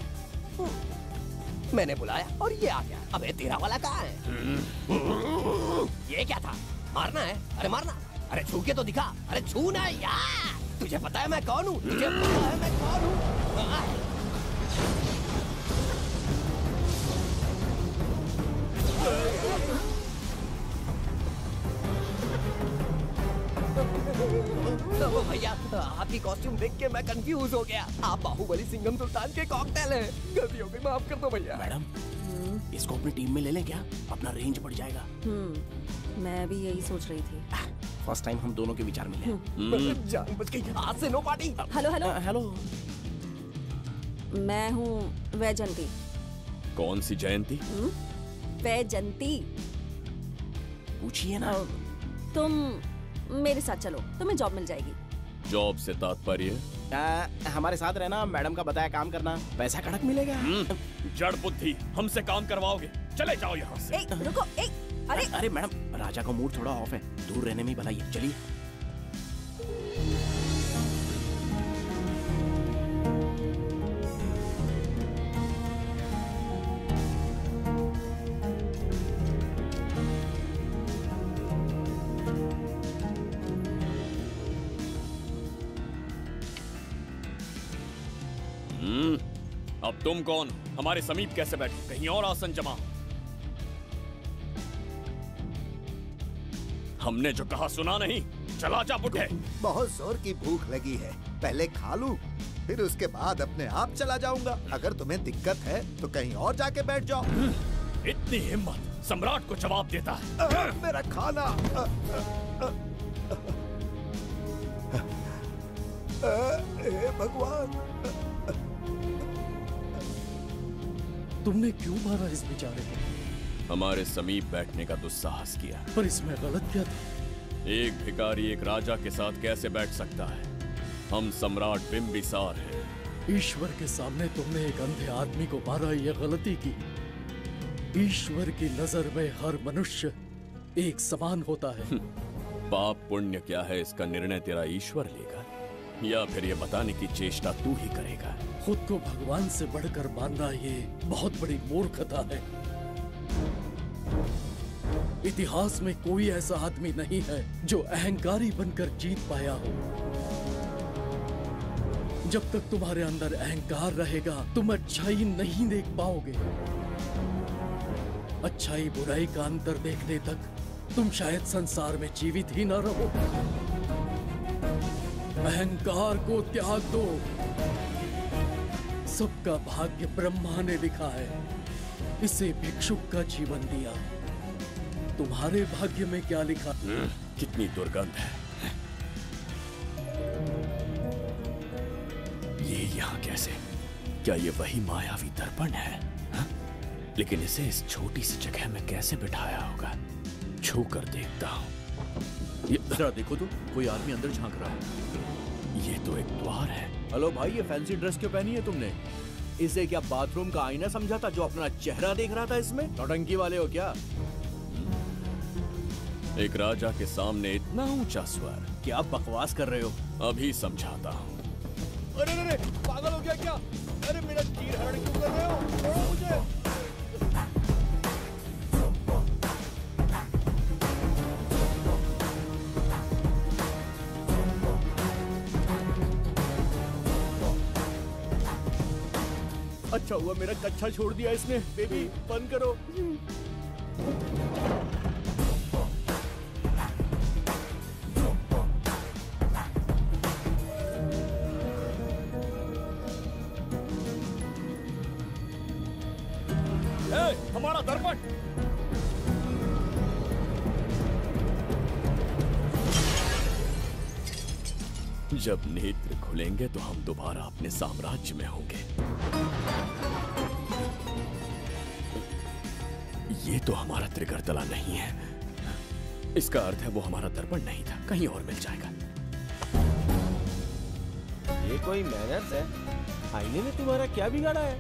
मैंने बुलाया और ये आ गया। अबे तेरा वाला कहाँ है? ये क्या था? मारना है? अरे मारना। अरे छू के तो दिखा। अरे छू ना यार। तुझे पता है मैं कौन हूँ? तुझे पता है मैं कौन हूँ? भैया, आपकी कॉस्ट्यूम देख के मैं कंफ्यूज हो गया। आप बाहुबली सिंघम सुल्तान के कॉकटेल हैं। गलती हो गई, माफ कर दो भैया। मैडम, इसको अपनी टीम में ले लें क्या? अपना रेंज बढ़ जाएगा। मैं भी यही सोच रही थी। फर्स्ट टाइम हम दोनों के विचार मिले। जान बच गई। आज से no party. Hello hello hello. मैं हूँ वैजंती। कौन सी जयंती? वैजंती। पूछिए ना। तुम मेरे साथ चलो, तुम्हें जॉब मिल जाएगी। जॉब से तात्पर्य? हमारे साथ रहना, मैडम का बताया काम करना, पैसा कड़क मिलेगा। जड़ बुद्धि, हमसे काम करवाओगे? चले जाओ यहाँ से। रुको, अरे मैडम, राजा का मूड थोड़ा ऑफ है, दूर रहने में भलाई है। चलिए। अब तुम कौन? हमारे समीप कैसे बैठे? कहीं और आसन जमा। हमने जो कहा सुना नहीं? चला जा बुढ़े। बहुत जोर की भूख लगी है, पहले खा लूं, फिर उसके बाद अपने आप चला जाऊंगा। अगर तुम्हें दिक्कत है तो कहीं और जाके बैठ जाओ। इतनी हिम्मत, सम्राट को जवाब देता है। मेरा खाना। हे भगवान, तुमने क्यों मारा इस बेचारे को? हमारे समीप बैठने का दुस्साहस किया। पर इसमें गलत क्या था? एक भिखारी एक राजा के साथ कैसे बैठ सकता है? हम सम्राट बिंबिसार हैं। ईश्वर के सामने तुमने एक अंधे आदमी को मारा, यह गलती की। ईश्वर की नजर में हर मनुष्य एक समान होता है। पाप पुण्य क्या है इसका निर्णय तेरा ईश्वर लेगा, या फिर ये बताने की चेष्टा तू ही करेगा? खुद को भगवान से बढ़कर मानना ये बहुत बड़ी मूर्खता है। इतिहास में कोई ऐसा आदमी नहीं है जो अहंकारी बनकर जीत पाया हो। जब तक तुम्हारे अंदर अहंकार रहेगा तुम अच्छाई नहीं देख पाओगे। अच्छाई बुराई का अंतर देखने तक तुम शायद संसार में जीवित ही न रहो। अहंकार को त्याग दो। सबका भाग्य ब्रह्मा ने लिखा है, इसे भिक्षुक का जीवन दिया। तुम्हारे भाग्य में क्या लिखा? कितनी दुर्गंध है। ये यहाँ कैसे? क्या ये वही मायावी दर्पण है? लेकिन इसे इस छोटी सी जगह में कैसे बिठाया होगा? छू कर देखता हूँ। जरा देखो तो, कोई आदमी अंदर झांक रहा है। ये तो एक द्वार है। हेलो भाई, ये फैंसी ड्रेस क्यों पहनी है तुमने? इसे क्या बाथरूम का आईना समझा था जो अपना चेहरा देख रहा था इसमें? नौटंकी वाले हो क्या? एक राजा के सामने इतना ऊंचा स्वर। क्या बकवास कर रहे हो? अभी समझाता हूँ। अरे अरे पागल हो गया क्या? अरे मेरा चीर हरण क्यों कर रहे हो? छोड़ो मुझे। अच्छा हुआ मेरा कच्छा छोड़ दिया इसने। बेबी बंद करो। हमारा दर्पण। जब नेत्र खुलेंगे तो हम दोबारा अपने साम्राज्य में होंगे। ये तो हमारा त्रिगर तला नहीं है। इसका अर्थ है वो हमारा दर्पण नहीं था, कहीं और मिल जाएगा। ये कोई मैनर्स है? आईने ने तुम्हारा क्या बिगाड़ा है?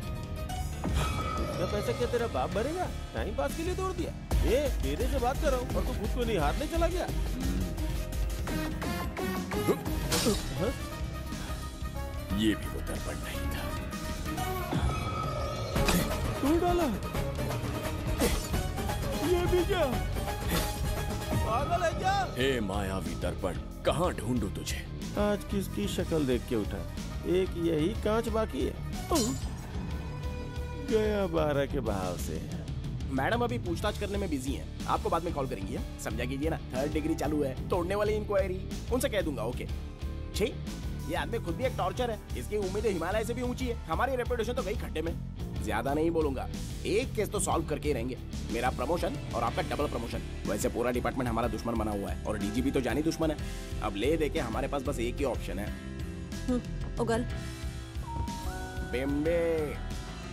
इतना पैसा क्या तेरा बाप भरेगा? टाइम पास के लिए तोड़ दिया। ये तेरे से बात कर रहा हूँ और तू खुद को निहारने चला गया। ये भी वो दर्पण नहीं था। तू डाला? ये भी क्या? पागल है क्या? हे मायावी दर्पण, कहाँ ढूंढूं तुझे? आज किसकी शक्ल देख के उठा? एक यही कांच बाकी है। गया 12 के भाव से। मैडम अभी पूछताछ करने में बिजी हैं। आपको बाद में कॉल करेंगी। समझा कीजिए ना, 3rd डिग्री चालू है। तोड़ने वाली इंक्वायरी उनसे कह दूंगा। ओके। छी, ये आदमी खुद भी एक टॉर्चर है। इसकी उम्मीदें हिमालय से भी ऊंची है। हमारी रेपुटेशन तो गई खड्डे में। ज्यादा नहीं बोलूंगा, एक केस तो सॉल्व करके ही रहेंगे। मेरा प्रमोशन और आपका डबल प्रमोशन। वैसे पूरा डिपार्टमेंट हमारा दुश्मन बना हुआ है और डीजीपी तो जानी दुश्मन है। अब ले दे के हमारे पास बस एक ही ऑप्शन है। उगल बिम्बे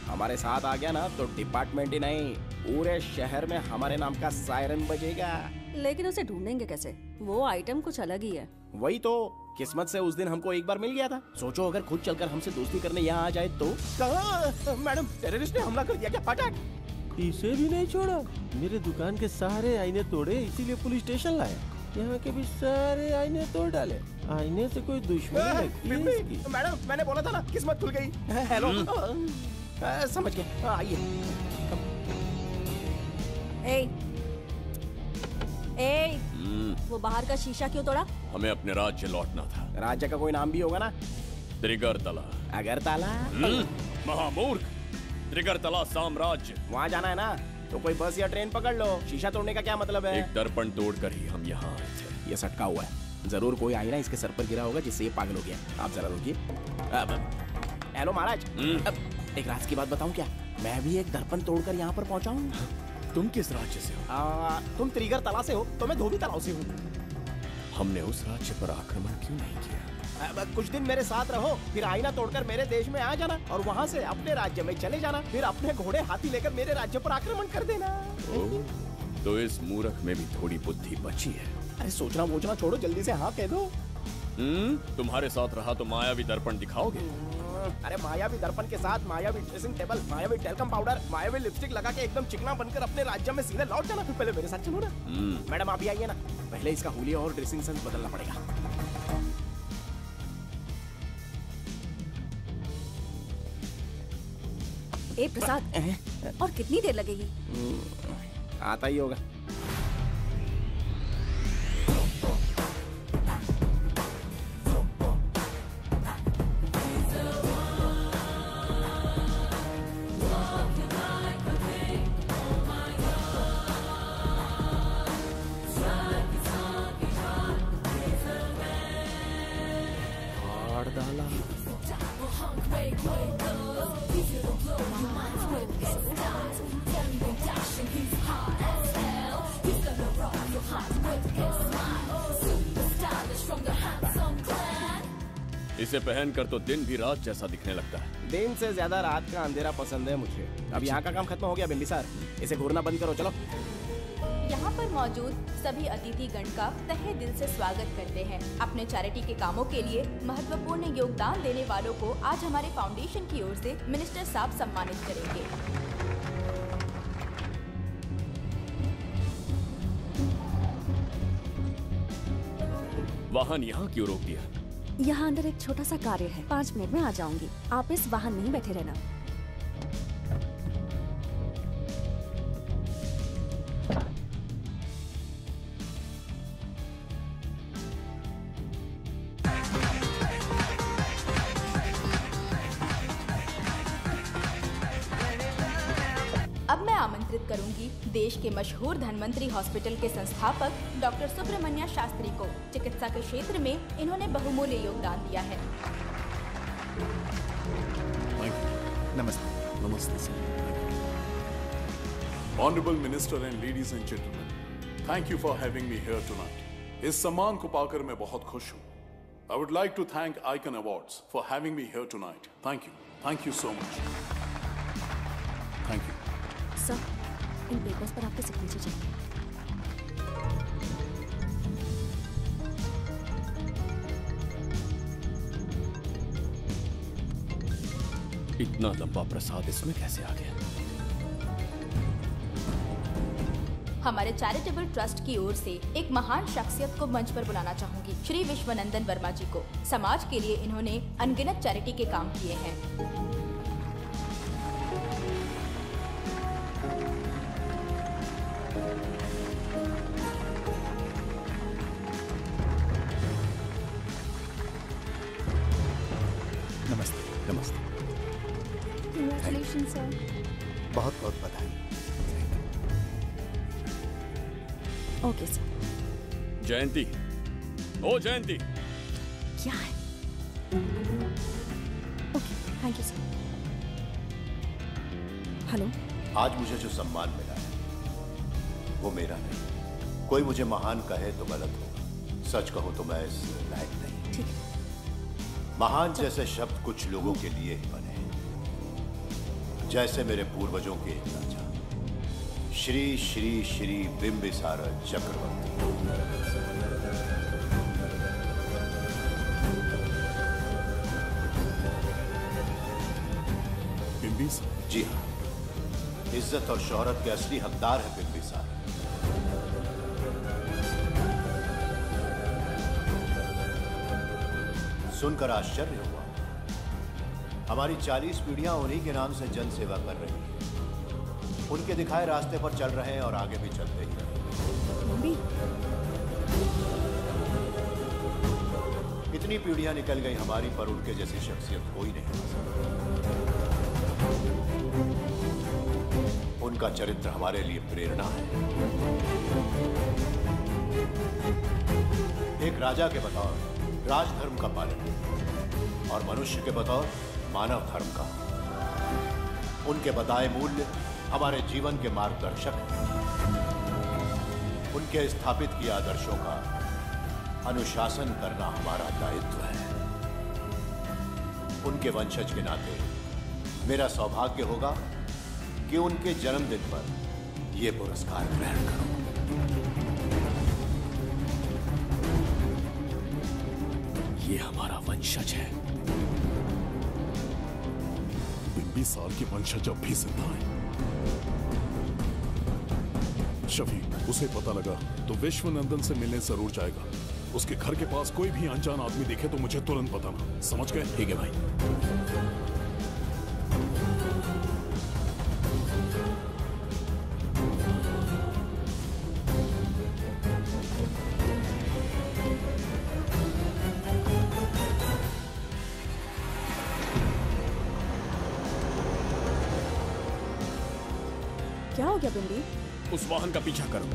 हमारे साथ आ गया ना तो डिपार्टमेंट ही नहीं, पूरे शहर में हमारे नाम का सायरन बजेगा। लेकिन उसे ढूंढेंगे कैसे? वो आइटम कुछ अलग ही है। वही तो, किस्मत से उस दिन हमको एक बार मिल गया था। सोचो अगर खुद चलकर हमसे दोस्ती करने यहाँ आ जाए तो। कहाँ? मैडम, टेररिस्ट ने हमला कर दिया क्या? फटाक। इसे भी नहीं छोड़ा। मेरे दुकान के सारे आईने तोड़े, इसीलिए पुलिस स्टेशन लाया। यहाँ के भी सारे आईने तोड़ डाले। आईने से कोई दुश्मनी लगती है इसकी। मैडम, मैंने बोला था ना, किस्मत खुल गई। हेलो। समझ गए, आइए। वो बाहर का शीशा क्यों तोड़ा? हमें अपने राज्य लौटना था। राज्य का कोई नाम भी होगा ना? त्रिगरतला। अगरतला? महामूर्ख, त्रिगरतला साम्राज्य। वहाँ जाना है ना तो कोई बस या ट्रेन पकड़ लो। शीशा तोड़ने का क्या मतलब है? एक दर्पण तोड़कर ही हम यहाँ आए थे। ये सटका हुआ है, जरूर कोई आईना इसके सर पर गिरा होगा जिससे ये पागल हो गया। आप जरा रुकिए। हेलो महाराज, एक राज की बात बताऊं क्या? मैं भी एक दर्पण तोड़कर यहाँ पर पहुँचा हूँ। तुम किस राज्य से हो? तुम त्रिगर तला से हो तो मैं धोबी तलाव से हूँ। हमने उस राज्य पर आक्रमण क्यों नहीं किया? कुछ दिन मेरे साथ रहो, फिर आईना तोड़कर मेरे देश में आ जाना और वहाँ से अपने राज्य में चले जाना। फिर अपने घोड़े हाथी लेकर मेरे राज्य पर आक्रमण कर देना। तो इस मूर्ख में भी थोड़ी बुद्धि बची है। अरे सोचना वोचना छोड़ो, जल्दी से हाँ कह दो। तुम्हारे साथ रहा तो मायावी दर्पण दिखाओगे? अरे मायावी दर्पण के साथ मायावी ड्रेसिंग टेबल, मायावी टेलकम पाउडर, मायावी लिपस्टिक लगा के एकदम चिकना बनकर अपने राज्य में सीधे लौट जाना। फिर पहले मेरे साथ चलो ना। मैडम आप भी आइए ना, पहले इसका हुलिया और ड्रेसिंग सेंस बदलना पड़ेगा। प्रसाद, और कितनी देर लगेगी? आता ही होगा। इसे पहनकर तो दिन भी रात जैसा दिखने लगता है। दिन से ज्यादा रात का अंधेरा पसंद है मुझे। अब यहाँ का काम खत्म हो गया बिंबिसार, इसे घूरना बंद करो, चलो। यहाँ पर मौजूद सभी अतिथिगण का तहे दिल से स्वागत करते हैं। अपने चैरिटी के कामों के लिए महत्वपूर्ण योगदान देने वालों को आज हमारे फाउंडेशन की ओर से मिनिस्टर साहब सम्मानित करेंगे। वाहन यहाँ क्यों रोक दिया? यहाँ अंदर एक छोटा सा कार्य है, 5 मिनट में आ जाऊंगी। आप इस वाहन में ही बैठे रहना। अब मैं आमंत्रित करूंगी देश के मशहूर धन्वंतरी हॉस्पिटल के संस्थापक डॉक्टर सुब्रमण्य शास्त्री को। चिकित्सा के क्षेत्र में इन्होंने बहुमूल्य योगदान दिया है। नमस्ते। नमस्ते sir. Honorable Minister and ladies and gentlemen, thank you for having me here tonight. इस सम्मान को पाकर मैं बहुत खुश हूँ। I would like to thank Icon Awards for having me here tonight. Thank you so much. Thank you. Sir, in papers पर आपके सिग्नेचर चाहिए। इतना लंबा प्रसाद इसमें कैसे आ गया? हमारे चैरिटेबल ट्रस्ट की ओर से एक महान शख्सियत को मंच पर बुलाना चाहूंगी, श्री विश्वनंदन वर्मा जी को। समाज के लिए इन्होंने अनगिनत चैरिटी के काम किए हैं। नमस्ते। Congratulations, sir. बहुत बहुत बधाई। Okay sir. जयंती, ओ जयंती। क्या है? Okay, thank you sir. Hello. आज मुझे जो सम्मान मिला है वो मेरा नहीं। कोई मुझे महान कहे तो गलत होगा, सच कहूं तो मैं इस लायक नहीं। ठीक है। महान जैसे शब्द कुछ लोगों के लिए ही बने हैं, जैसे मेरे पूर्वजों के एक राजा श्री श्री श्री बिंबिसार चक्रवर्ती। बिंबिसार? जी हाँ, इज्जत और शोहरत के असली हकदार है बिंबिसार। सुनकर आश्चर्य हुआ। हमारी 40 पीढ़ियां उन्हीं के नाम से जन सेवा कर रही हैं। उनके दिखाए रास्ते पर चल रहे हैं और आगे भी चलते ही रहेंगे। इतनी पीढ़ियां निकल गई हमारी, पर उनके जैसी शख्सियत कोई नहीं। उनका चरित्र हमारे लिए प्रेरणा है। एक राजा के बतौर राजधर्म का पालन और मनुष्य के बतौर मानव धर्म का। उनके बताए मूल्य हमारे जीवन के मार्गदर्शक हैं। उनके स्थापित किए आदर्शों का अनुशासन करना हमारा दायित्व है। उनके वंशज के नाते मेरा सौभाग्य होगा कि उनके जन्मदिन पर यह पुरस्कार ग्रहण करूं। ये हमारा वंशज है। बिंबिसार के वंशज अब भी जिंदा हैं। शफीक, उसे पता लगा तो विश्वनंदन से मिलने जरूर जाएगा। उसके घर के पास कोई भी अनजान आदमी दिखे तो मुझे तुरंत बताना, समझ गए? ठीक है भाई। क्या हो गया बिंदी? उस वाहन का पीछा करो।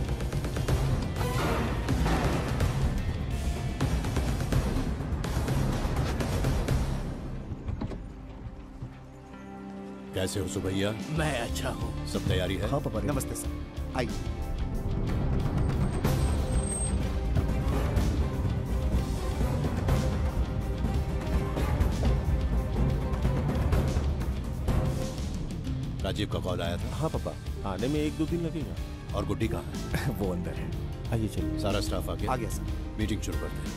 कैसे हो सुभैया? मैं अच्छा हूँ। सब तैयारी है? हाँ पापा। नमस्ते सर, आइए। राजीव का कॉल आया था? हाँ पापा, आने में 1-2 दिन लगेगा। और गुड्डी कहाँ है? वो अंदर है। आइए चलिए। सारा स्टाफ आ गया? आ गया सर। मीटिंग शुरू करते हैं।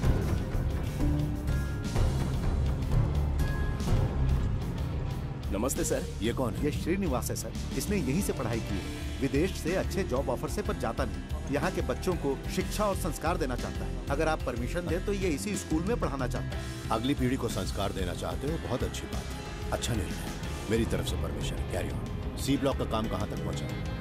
नमस्ते सर। ये कौन है? ये श्रीनिवास है सर। इसने यहीं से पढ़ाई की है। विदेश से अच्छे जॉब ऑफर से पर जाता नहीं। यहाँ के बच्चों को शिक्षा और संस्कार देना चाहता है। अगर आप परमिशन दें तो ये इसी स्कूल में पढ़ाना चाहता है। अगली पीढ़ी को संस्कार देना चाहते हो, बहुत अच्छी बात है। अच्छा निर्णय है। मेरी तरफ से permission. Carry on. C block का काम कहाँ तक पहुँचा?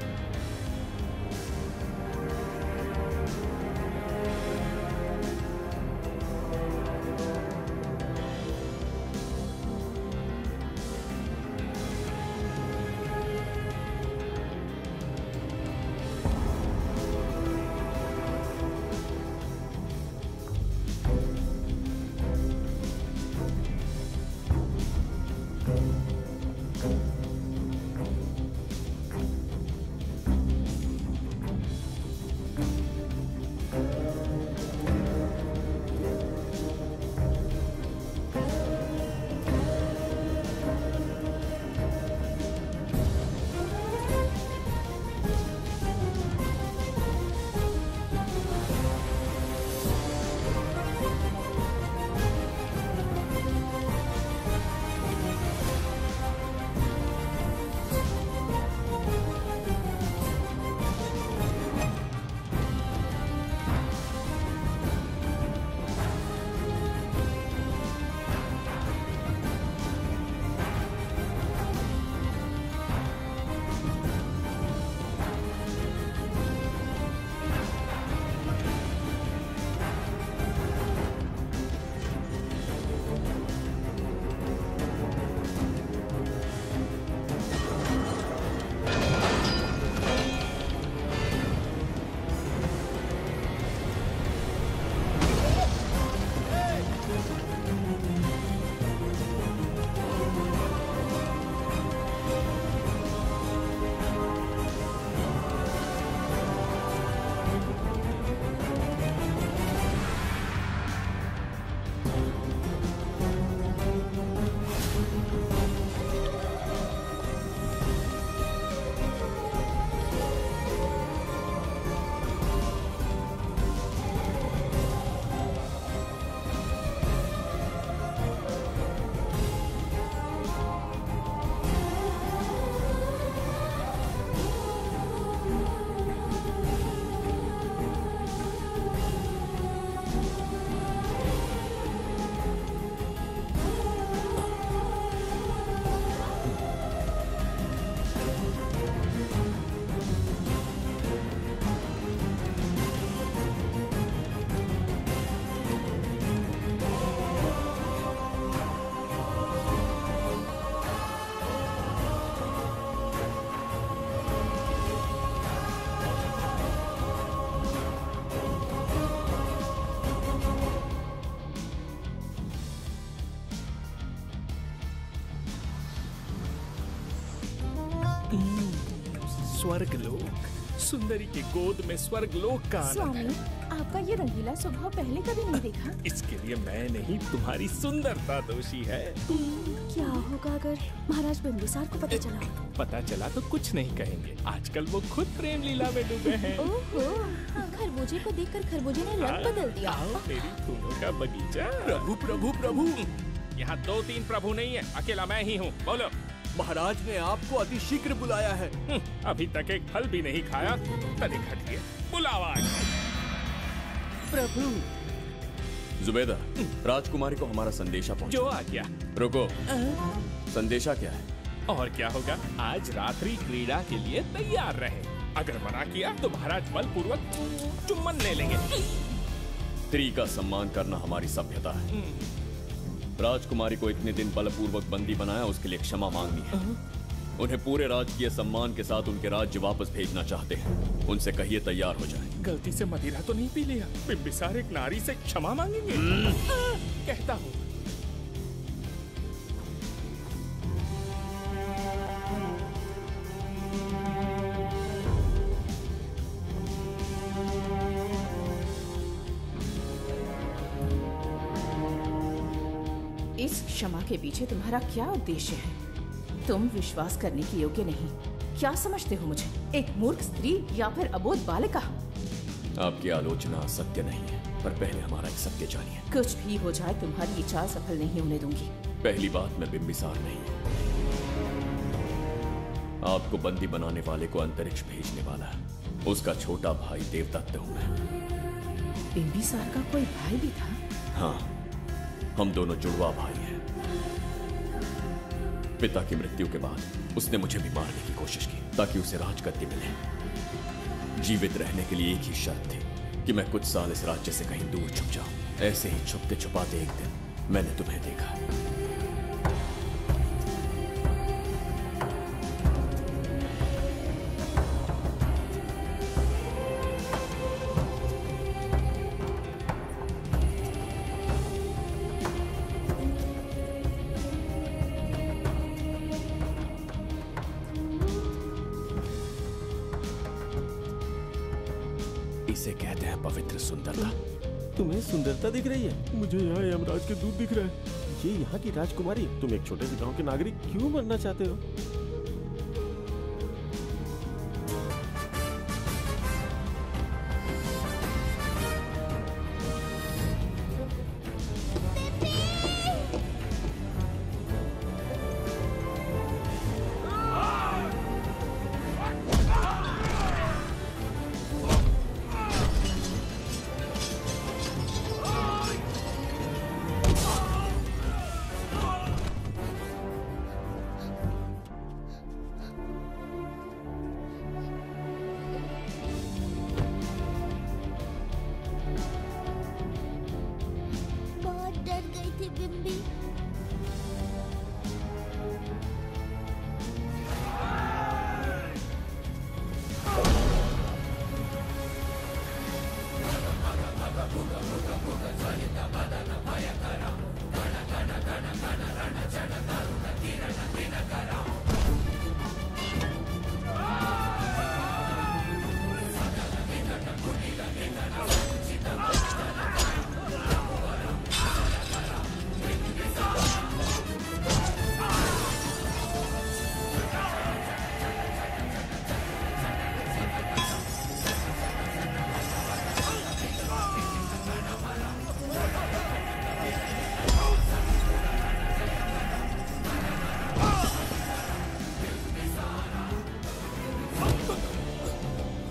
स्वर्गलोक, सुंदरी के गोद में स्वर्गलोक का आनंद स्वामी, है। आपका ये रंगीला स्वभाव पहले कभी नहीं देखा। इसके लिए मैं नहीं, तुम्हारी सुंदरता दोषी है। क्या होगा अगर महाराज बिंबिसार को पता चला? पता चला तो कुछ नहीं कहेंगे। आजकल वो खुद प्रेम लीला में डूबे हैं। ओहो, खरबूजे को देखकर खरबूजे ने रंग बदल दिया। आओ मेरी फूलों का बगीचा। प्रभु प्रभु प्रभु, यहाँ 2-3 प्रभु नहीं है, अकेला मैं ही हूँ। बोलो। महाराज ने आपको अति शीघ्र बुलाया है। अभी तक एक फल भी नहीं खाया, तनिक हटिए। बुलावा। प्रभु। जुबेदा, राजकुमारी को हमारा संदेशा पहुंचा। जो आ गया। रुको, संदेशा क्या है? और क्या होगा, आज रात्रि क्रीड़ा के लिए तैयार रहे। अगर मना किया तो महाराज बलपूर्वक चुम्बन ले लेंगे। स्त्री का सम्मान करना हमारी सभ्यता है। राजकुमारी को इतने दिन बलपूर्वक बंदी बनाया, उसके लिए क्षमा मांगनी है। उन्हें पूरे राजकीय सम्मान के साथ उनके राज्य वापस भेजना चाहते हैं। उनसे कहिए तैयार हो जाए। गलती से मदिरा तो नहीं पी लिया? बिंबिसार एक नारी से क्षमा मांगेंगे? कहता हूँ। इस क्षमा के पीछे तुम्हारा क्या उद्देश्य है? तुम विश्वास करने के योग्य नहीं। क्या समझते हो मुझे, एक मूर्ख स्त्री या फिर अबोध बालिका? आपकी आलोचना सत्य नहीं है, पर पहले हमारा एक सत्य जानिए। कुछ भी हो जाए तुम्हारी ये चाल सफल नहीं होने दूंगी। पहली बात, मैं बिंबिसार नहीं हूँ। आपको बंदी बनाने वाले को अंतरिक्ष भेजने वाला उसका छोटा भाई देवदत्त हूँ मैं। बिंबिसार का कोई भाई भी था? हाँ, हम दोनों जुड़वा भाई हैं। पिता की मृत्यु के बाद उसने मुझे भी मारने की कोशिश की ताकि उसे राजगद्दी मिले। जीवित रहने के लिए एक ही शर्त थी कि मैं कुछ साल इस राज्य से कहीं दूर छुप जाऊं। ऐसे ही छुपते छुपाते एक दिन मैंने तुम्हें देखा। इसे कहते हैं पवित्र सुंदरता। तुम्हें सुंदरता दिख रही है? मुझे यहाँ यमराज के दूत दिख रहा है। ये यहाँ की राजकुमारी, तुम एक छोटे से गांव के नागरिक क्यों बनना चाहते हो?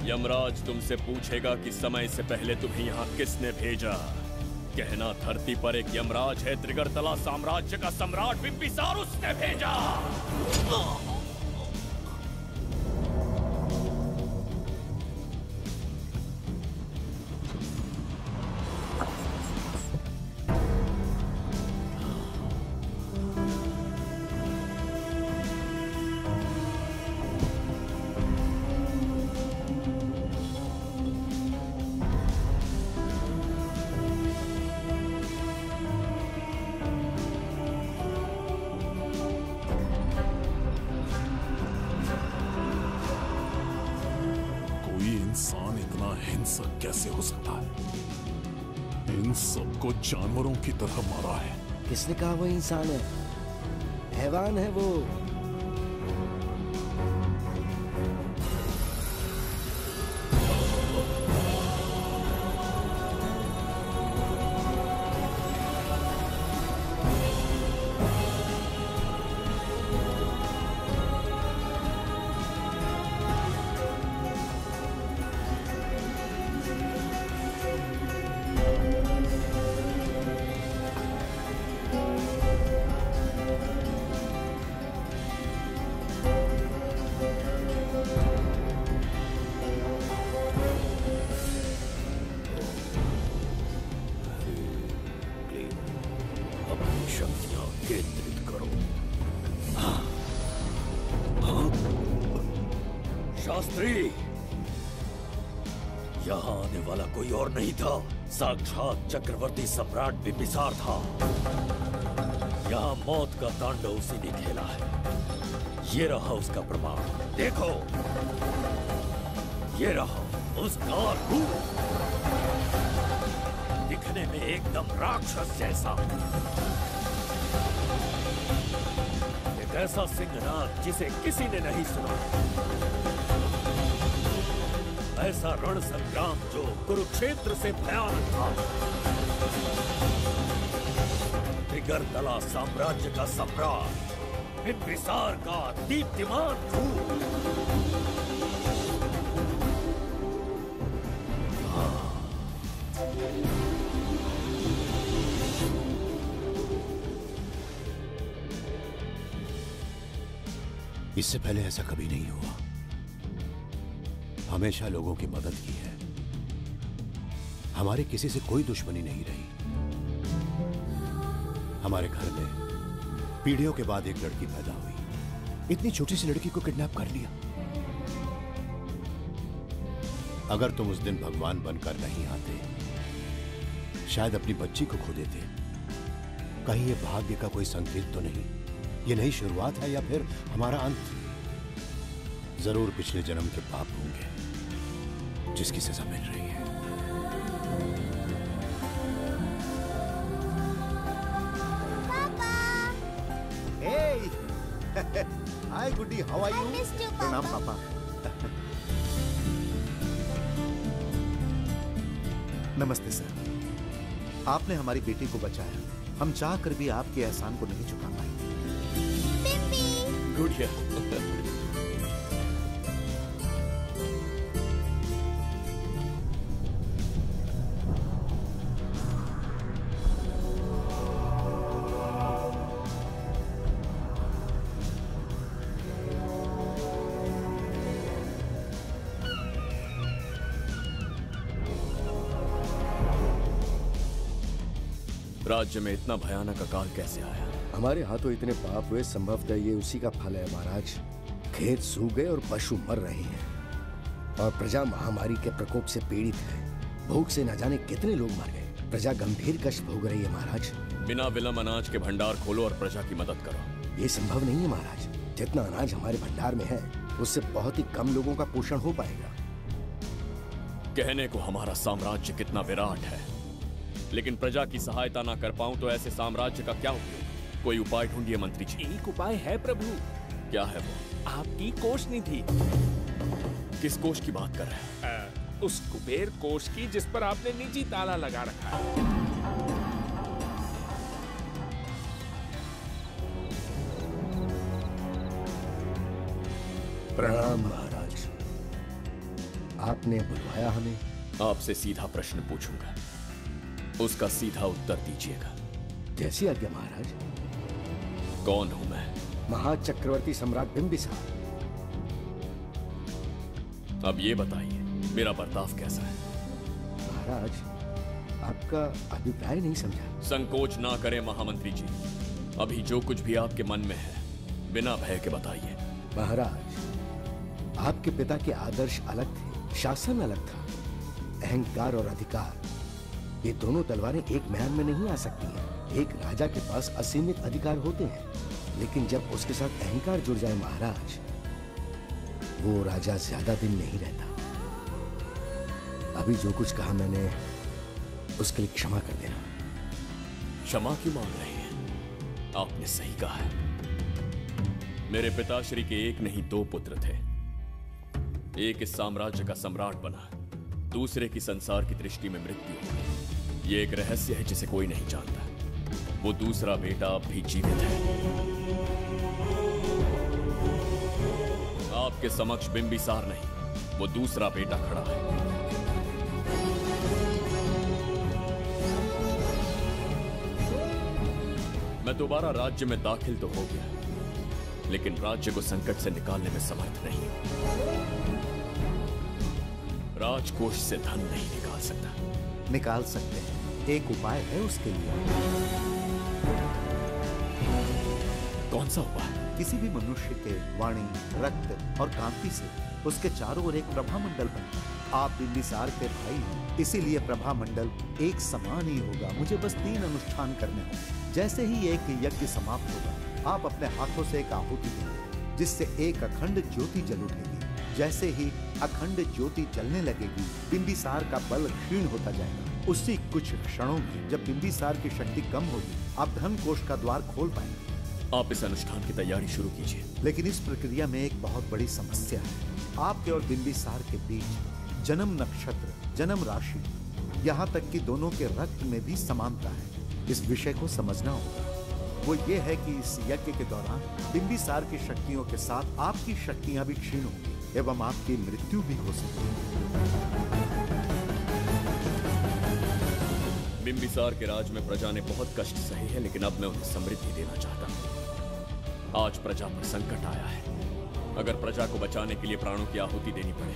यमराज तुमसे पूछेगा कि समय से पहले तुम्हें यहाँ किसने भेजा। कहना धरती पर एक यमराज है, त्रिगर्तला साम्राज्य का सम्राट बिंबिसार उसने भेजा। इंसान इतना हिंसक कैसे हो सकता है? इन सबको जानवरों की तरह मारा है। किसने कहा वो इंसान है? हैवान है वो। शक्तियां केंद्रित करो। शास्त्री, यहाँ आने वाला कोई और नहीं था, साक्षात चक्रवर्ती सम्राट बिंबिसार था। यहाँ मौत का तांडव उसी ने खेला है। ये रहा उसका प्रमाण, देखो। ये रहा उसका रूप, दिखने में एकदम राक्षस जैसा। ऐसा सिंहनाद जिसे किसी ने नहीं सुना, ऐसा रण संग्राम जो कुरुक्षेत्र से भयानक था। त्रिगर्तला साम्राज्य का सम्राट, बिंबिसार का दीप्तिमान धूप। इससे पहले ऐसा कभी नहीं हुआ। हमेशा लोगों की मदद की है। हमारी किसी से कोई दुश्मनी नहीं रही। हमारे घर में पीढ़ियों के बाद एक लड़की पैदा हुई। इतनी छोटी सी लड़की को किडनैप कर लिया। अगर तुम उस दिन भगवान बनकर नहीं आते, शायद अपनी बच्ची को खो देते। कहीं ये भाग्य का कोई संकेत तो नहीं? ये नई शुरुआत है या फिर हमारा अंत? जरूर पिछले जन्म के पाप होंगे जिसकी सजा मिल रही है। हाय गुड्डी, हाउ आर यू? प्रणाम पापा। नमस्ते सर। आपने हमारी बेटी को बचाया। हम चाह कर भी आपके एहसान को नहीं चुका पाए। गुड़िया, राज्य में इतना भयानक अकाल कैसे आया? हमारे हाथों इतने पाप हुए, संभवतः ये उसी का फल है महाराज। खेत सूख गए और पशु मर रहे हैं और प्रजा महामारी के प्रकोप से पीड़ित है। भूख से न जाने कितने लोग मर गए। प्रजा गंभीर कष्ट भोग रही है महाराज। बिना विलंब अनाज के भंडार खोलो और प्रजा की मदद करो। ये संभव नहीं है महाराज। जितना अनाज हमारे भंडार में है उससे बहुत ही कम लोगों का पोषण हो पाएगा। कहने को हमारा साम्राज्य कितना विराट है, लेकिन प्रजा की सहायता ना कर पाऊं तो ऐसे साम्राज्य का क्या उपयोग? कोई उपाय ढूंढिए मंत्री जी। एक उपाय है प्रभु। क्या है वो? आपकी कोष निधि। किस कोष की बात कर रहे हैं? उस कुबेर कोष की जिस पर आपने निजी ताला लगा रखा है। प्रणाम महाराज। आपने बुलवाया हमें? आपसे सीधा प्रश्न पूछूंगा, उसका सीधा उत्तर दीजिएगा। जैसी आज्ञा महाराज। कौन हूं मैं? महाचक्रवर्ती सम्राट बिंबिसार। अब ये बताइए, मेरा बर्ताव कैसा है? महाराज, आपका अभिप्राय नहीं समझा। संकोच ना करें महामंत्री जी। अभी जो कुछ भी आपके मन में है बिना भय के बताइए। महाराज, आपके पिता के आदर्श अलग थे, शासन अलग था। अहंकार और अधिकार, ये दोनों तलवारें एक म्यान में नहीं आ सकती हैं। एक राजा के पास असीमित अधिकार होते हैं, लेकिन जब उसके साथ अहंकार जुड़ जाए महाराज, वो राजा ज्यादा दिन नहीं रहता। अभी जो कुछ कहा मैंने, उसके लिए क्षमा कर देना। क्षमा क्यों मांग रहे हैं? आपने सही कहा है। मेरे पिताश्री के एक नहीं दो पुत्र थे। एक इस साम्राज्य का सम्राट बना, दूसरे की संसार की दृष्टि में मृत्यु हो गई। ये एक रहस्य है जिसे कोई नहीं जानता। वो दूसरा बेटा अब भी जीवित है। आपके समक्ष बिंबिसार नहीं, वो दूसरा बेटा खड़ा है। मैं दोबारा राज्य में दाखिल तो हो गया, लेकिन राज्य को संकट से निकालने में समर्थ नहीं हूं। राजकोष से धन नहीं निकाल सकता। निकाल सकते हैं, एक उपाय है उसके लिए। कौन सा उपाय? किसी भी मनुष्य के वाणी, रक्त और कांति से उसके चारों ओर एक प्रभामंडल बनता है। आप बिंबिसार के भाई हैं, इसीलिए प्रभामंडल एक समान ही होगा। मुझे बस 3 अनुष्ठान करने होंगे। जैसे ही एक यज्ञ समाप्त होगा, आप अपने हाथों से एक आहुति देंगे, जिससे एक अखंड ज्योति जल उठेगी। जैसे ही अखंड ज्योति जलने लगेगी, बिंबिसार का बल क्षीण होता जाएगा। उसी कुछ क्षणों में जब बिंबिसार की शक्ति कम होगी, आप धन कोष का द्वार खोल पाएंगे। आप इस अनुष्ठान की तैयारी शुरू कीजिए। लेकिन इस प्रक्रिया में एक बहुत बड़ी समस्या है। आपके और बिंबिसार के बीच जन्म नक्षत्र, जन्म राशि, यहाँ तक कि दोनों के रक्त में भी समानता है। इस विषय को समझना होगा। वो ये है कि इस यज्ञ के दौरान बिंबिसार की शक्तियों के साथ आपकी शक्तियां भी क्षीण होंगी एवं आपकी मृत्यु भी हो सकती है। बिंबिसार के राज में प्रजा ने बहुत कष्ट सहे हैं, लेकिन अब मैं उन्हें समृद्धि देना चाहता हूँ। आज प्रजा पर संकट आया है। अगर प्रजा को बचाने के लिए प्राणों की आहुति देनी पड़े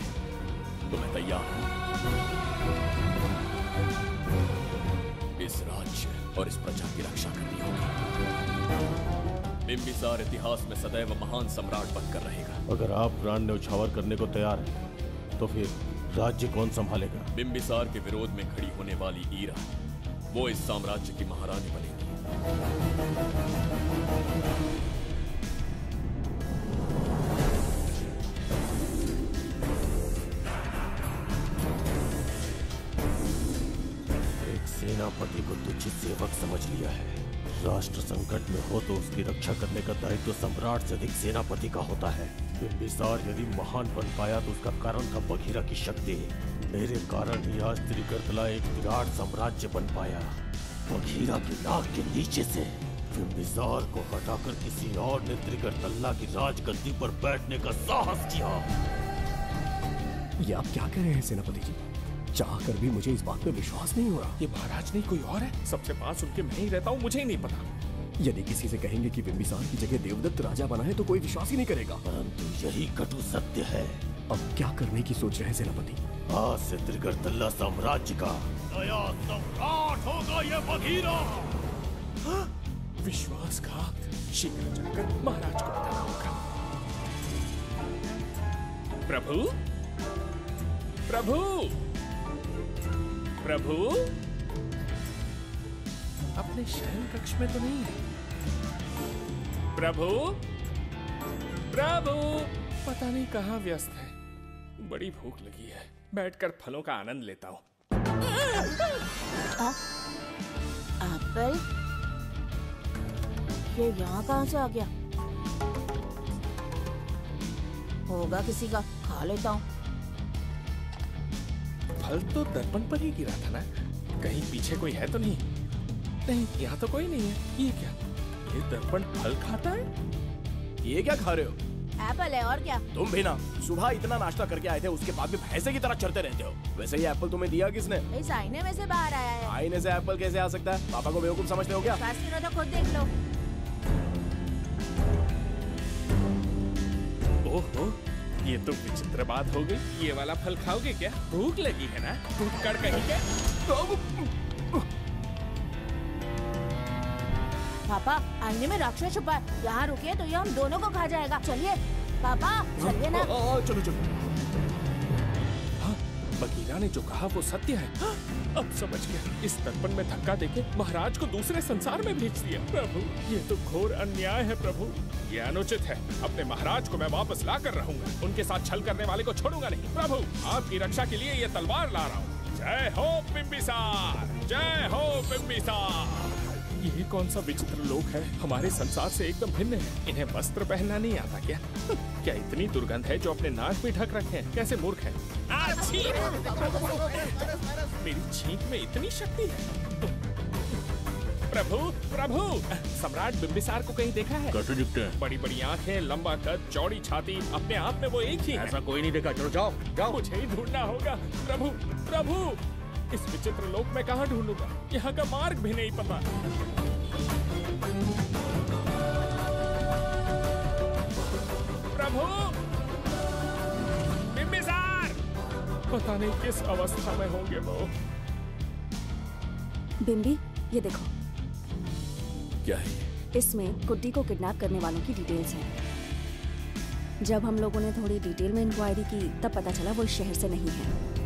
तो मैं तैयार हूँ। इस राज्य और इस प्रजा की रक्षा करनी होगी। बिंबिसार इतिहास में सदैव महान सम्राट बनकर रहेगा। अगर आप प्राण न्यौछावर करने को तैयार हैं, तो फिर राज्य कौन संभालेगा? बिंबिसार के विरोध में खड़ी होने वाली ईरा, वो इस साम्राज्य की महारानी बनेगी। एक सेनापति को तुच्छ सेवक समझ लिया है। राष्ट्र संकट में हो तो उसकी रक्षा करने का दायित्व सम्राट से अधिक सेनापति का होता है। बिंबिसार यदि महान बन पाया तो उसका कारण था बघीरा की शक्ति। मेरे कारण ही आज त्रिगर्तला एक विराट साम्राज्य बन पाया। बघीरा की नाक के नीचे से बिंबिसार को हटाकर किसी और ने त्रिगर्तला की राजगद्दी पर बैठने का साहस किया। ये आप क्या कह रहे हैं सेनापति जी? चाह कर भी मुझे इस बात पे विश्वास नहीं हो रहा। ये महाराज नहीं कोई और है। सबसे पास उनके मैं ही रहता हूँ, मुझे ही नहीं पता। यदि किसी से कहेंगे कि बिंबिसार की जगह देवदत्त राजा बना है तो कोई विश्वास ही नहीं करेगा। परंतु यही कटु सत्य है। अब क्या करने की सोच रहे हैं सेनापति? आज से त्रिगर्तला साम्राज्य का नया सम्राट होगा ये बघीरा। विश्वासघात। शीघ्र जाकर महाराज को बताना होगा। प्रभु, प्रभु, प्रभु, अपने शयन कक्ष में तो नहीं है। प्रभु, प्रभु, पता नहीं कहाँ व्यस्त है। बड़ी भूख लगी है, बैठकर फलों का आनंद लेता हूँ। एप्पल, ये यहाँ कहाँ से आ गया? होगा किसी का, खा लेता हूँ। फल तो दर्पण पर ही गिरा था ना? कहीं पीछे कोई है तो नहीं? नहीं, यहाँ तो कोई नहीं है। ये क्या? ये दर्पण फल खाता है? ये क्या खा रहे हो? एप्पल है और क्या? तुम भी ना सुबह इतना नाश्ता करके आए थे, उसके बाद भी भैंसे की तरह चढ़ते रहते हो। वैसे ये एप्पल तुम्हें दिया किसने? इस आईने में से बाहर आया है। आईने से एप्पल कैसे आ सकता है? पापा को बेवकूफ समझते हो क्या? तो खुद देख लो। ओहो, ये तो विचित्र बात हो गई। ये वाला फल खाओगे क्या? भूख लगी है ना? टूटकर कहीं के? पापा, आईने में राक्षस छुपा है। यहाँ रुकिए तो ये हम दोनों को खा जाएगा। चलिए पापा, चलिए ना। चलो चलो। हाँ, बघीरा ने जो कहा वो सत्य है। हाँ, अब समझ गया। इस दर्पण में धक्का देके महाराज को दूसरे संसार में भेज दिया। प्रभु, ये तो घोर अन्याय है प्रभु। ये अनुचित है। अपने महाराज को मैं वापस ला कर रहूंगा। उनके साथ छल करने वाले को छोड़ूंगा नहीं। प्रभु, आपकी रक्षा के लिए ये तलवार ला रहा हूँ। जय हो बिंबिसार, जय हो बिंबिसार। ये कौन सा विचित्र लोक है? हमारे संसार से एकदम भिन्न है। इन्हें वस्त्र पहनना नहीं आता क्या? क्या इतनी दुर्गंध है जो अपने नाक भी ढक रखे हैं? कैसे मूर्ख हैं? मेरी छींक में इतनी शक्ति है। प्रभु, प्रभु, सम्राट बिंबिसार को कहीं देखा है? कैसे दिखते हैं? बड़ी बड़ी आंखें, लंबा कद, चौड़ी छाती, अपने आप में वो एक ही है। ऐसा कोई नहीं देखा। चलो जाओ जाओ। मुझे ही ढूंढना होगा। प्रभु, प्रभु, इस विचित्र लोक में कहाँ ढूंढूंगा? यहाँ का मार्ग भी नहीं पता। प्रभु, बिंबिसार, पता नहीं किस अवस्था में होंगे वो। बिंबी, ये देखो। क्या है? इसमें गुड्डी को किडनैप करने वालों की डिटेल्स हैं। जब हम लोगों ने थोड़ी डिटेल में इंक्वायरी की तब पता चला वो इस शहर से नहीं है।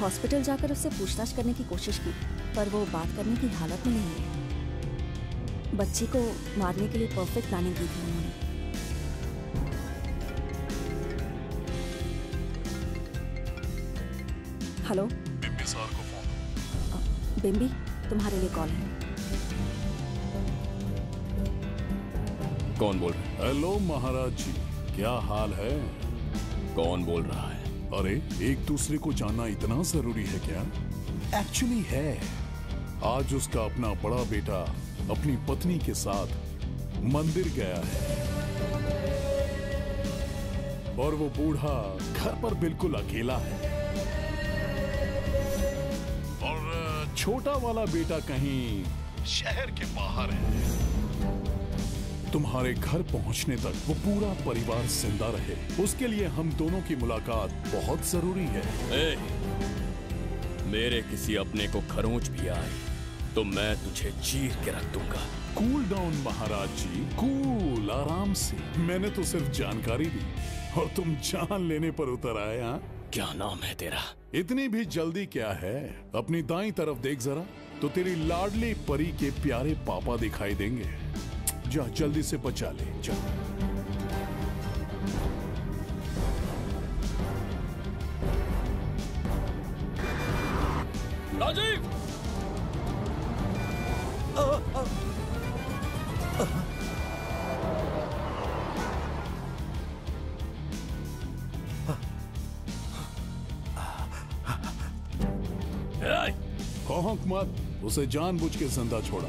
हॉस्पिटल जाकर उससे पूछताछ करने की कोशिश की, पर वो बात करने की हालत में नहीं है। बच्ची को मारने के लिए परफेक्ट प्लानिंग की थी उन्होंने। हेलो, बिंबिसार को फोन। बिंबी, तुम्हारे लिए कॉल है। कौन बोल रहा है? हेलो महाराज जी, क्या हाल है? कौन बोल रहा है? अरे एक दूसरे को जानना इतना जरूरी है क्या? एक्चुअली है। आज उसका अपना बड़ा बेटा अपनी पत्नी के साथ मंदिर गया है और वो बूढ़ा घर पर बिल्कुल अकेला है और छोटा वाला बेटा कहीं शहर के बाहर है। तुम्हारे घर पहुंचने तक वो पूरा परिवार जिंदा रहे, उसके लिए हम दोनों की मुलाकात बहुत जरूरी है। मेरे किसी अपने को खरोंच भी आए तो मैं तुझे चीर के रख दूंगा। कूल डाउन महाराज जी, कूल, आराम से। मैंने तो सिर्फ जानकारी दी और तुम जान लेने पर उतर आए। हाँ, क्या नाम है तेरा? इतनी भी जल्दी क्या है? अपनी दाईं तरफ देख जरा, तो तेरी लाडली परी के प्यारे पापा दिखाई देंगे। जा जल्दी से बचा ले, जा। राजीव! खौफ मत, उसे जानबूझ के जिंदा छोड़ा।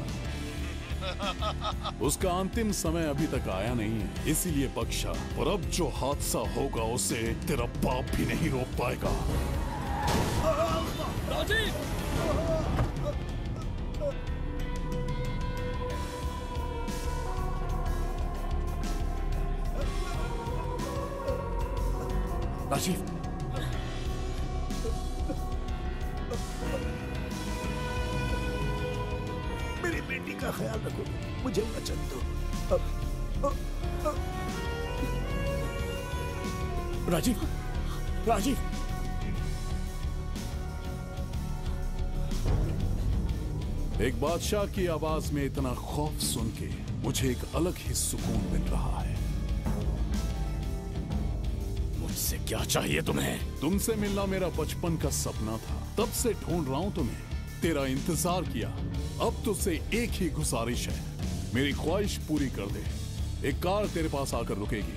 उसका अंतिम समय अभी तक आया नहीं है, इसीलिए बख्शा। और अब जो हादसा होगा उसे तेरा बाप भी नहीं रोक पाएगा। राजीव! राजीव, मेरी बेटी का ख्याल रखो, मुझे वचन दो। राजीव, राजीव! एक बादशाह की आवाज में इतना खौफ सुन के मुझे एक अलग ही सुकून मिल रहा है। मुझसे क्या चाहिए तुम्हें? तुमसे मिलना मेरा बचपन का सपना था, तब से ढूंढ रहा हूं तुम्हें, तेरा इंतजार किया। अब तुझसे एक ही गुजारिश है, मेरी ख्वाहिश पूरी कर दे। एक कार तेरे पास आकर रुकेगी,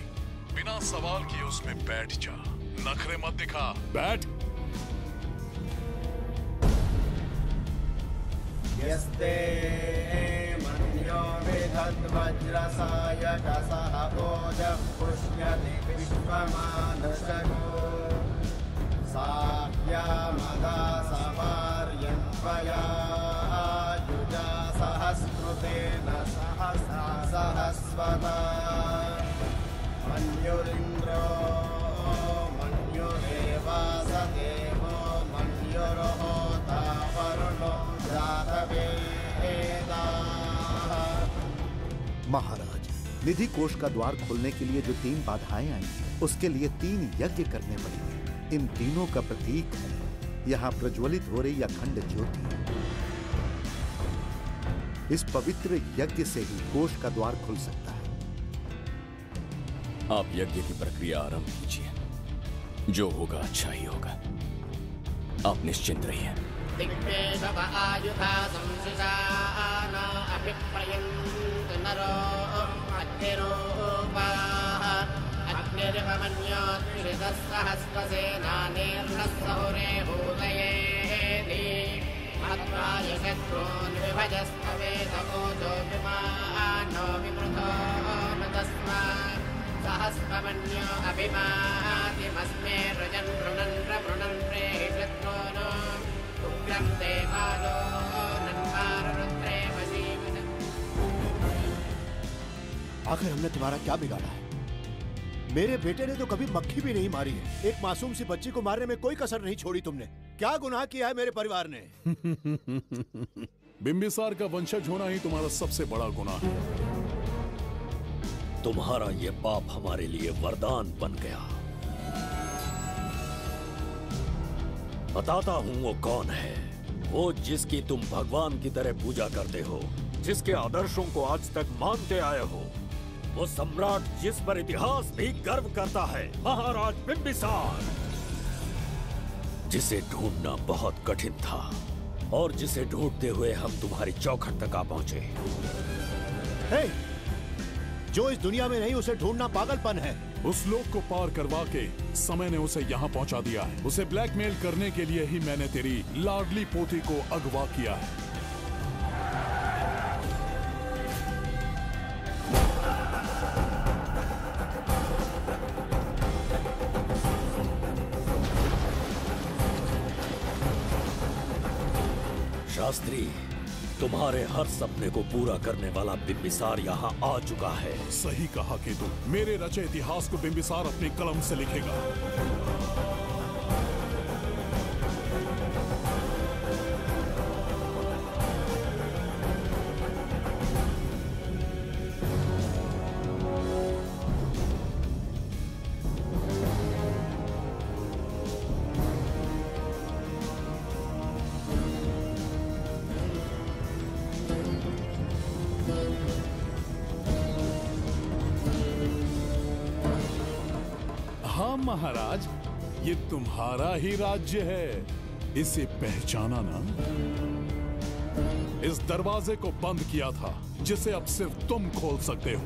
बिना सवाल किए उसमें बैठ जा, नखरे मत दिखा, बैठ। यस्ते मन्यो विधद्वज्रसायकसः ओजः पुष्यति विश्वमानशगो साह्यामदा सवार्यन्त्वया युजा सहस्कृतेन सहसा सहस्वता मन्युरिन्द्रो मन्युरेवासदेवो मन्युर्होता वरुणो महाराज, निधि कोष का द्वार खोलने के लिए जो 3 बाधाएं आई, उसके लिए 3 यज्ञ करने पड़ेंगे। इन तीनों का प्रतीक है यहाँ प्रज्वलित हो रही अखंड ज्योति। इस पवित्र यज्ञ से ही कोष का द्वार खुल सकता है। आप यज्ञ की प्रक्रिया आरंभ कीजिए, जो होगा अच्छा ही होगा। आप निश्चिंत रहिए। दिग्वेशव आयुधा संसृजाना अभिप्रयन्त नरो अग्निरूपाः अग्निर्वमन्योत्रिदस्सहस्रसेनानेर्नः सहुरे हूतयेति मत्वाय शत्रून् विभजस्त्ववेदकोजो विमानो विमृतो न तस्मात् सहस्रमन्यो अभिमातिमस्मे रजन् वृणन् प्रवृणन् प्रेहि शत्रून् उग्रं देवालो नन्वारुद्रे वशीवन्। आखिर हमने तुम्हारा क्या बिगाड़ा है? मेरे बेटे ने तो कभी मक्खी भी नहीं मारी है। एक मासूम सी बच्ची को मारने में कोई कसर नहीं छोड़ी तुमने। क्या गुनाह किया है मेरे परिवार ने? बिंबिसार का वंशज होना ही तुम्हारा सबसे बड़ा गुनाह है। तुम्हारा ये पाप हमारे लिए वरदान बन गया। बताता हूं वो कौन है। वो जिसकी तुम भगवान की तरह पूजा करते हो, जिसके आदर्शों को आज तक मानते आए हो, वो सम्राट जिस पर इतिहास भी गर्व करता है, महाराज बिंबिसार, जिसे ढूंढना बहुत कठिन था और जिसे ढूंढते हुए हम तुम्हारी चौखट तक आ पहुंचे। जो इस दुनिया में नहीं उसे ढूंढना पागलपन है। उस लोक को पार करवा के समय ने उसे यहाँ पहुँचा दिया है। उसे ब्लैकमेल करने के लिए ही मैंने तेरी लाडली पोती को अगवा किया है। शास्त्री, तुम्हारे हर सपने को पूरा करने वाला बिंबिसार यहाँ आ चुका है। सही कहा केतु, मेरे रचे इतिहास को बिंबिसार अपनी कलम से लिखेगा। महाराज, ये तुम्हारा ही राज्य है, इसे पहचाना ना। इस दरवाजे को बंद किया था जिसे अब सिर्फ तुम खोल सकते हो।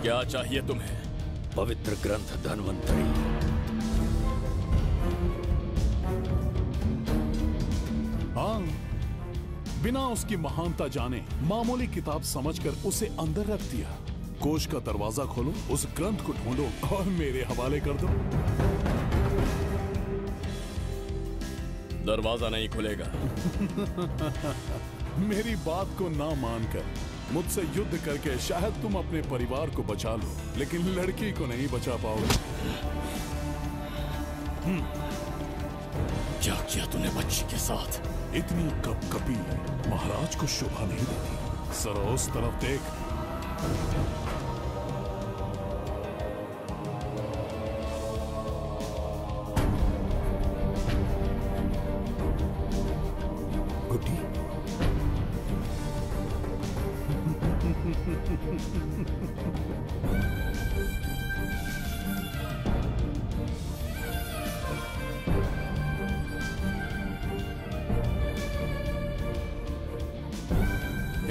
क्या चाहिए तुम्हें? पवित्र ग्रंथ धन्वंतरी। हाँ, बिना उसकी महानता जाने मामूली किताब समझकर उसे अंदर रख दिया। कोष का दरवाजा खोलो, उस ग्रंथ को ढूंढो और मेरे हवाले कर दो। दरवाजा नहीं खुलेगा। मेरी बात को ना मानकर मुझसे युद्ध करके शायद तुम अपने परिवार को बचा लो, लेकिन लड़की को नहीं बचा पाओगे। क्या किया तूने बच्ची के साथ? इतनी कपकपी महाराज को शोभा नहीं देती। जरा उस तरफ देख। गुड्डी,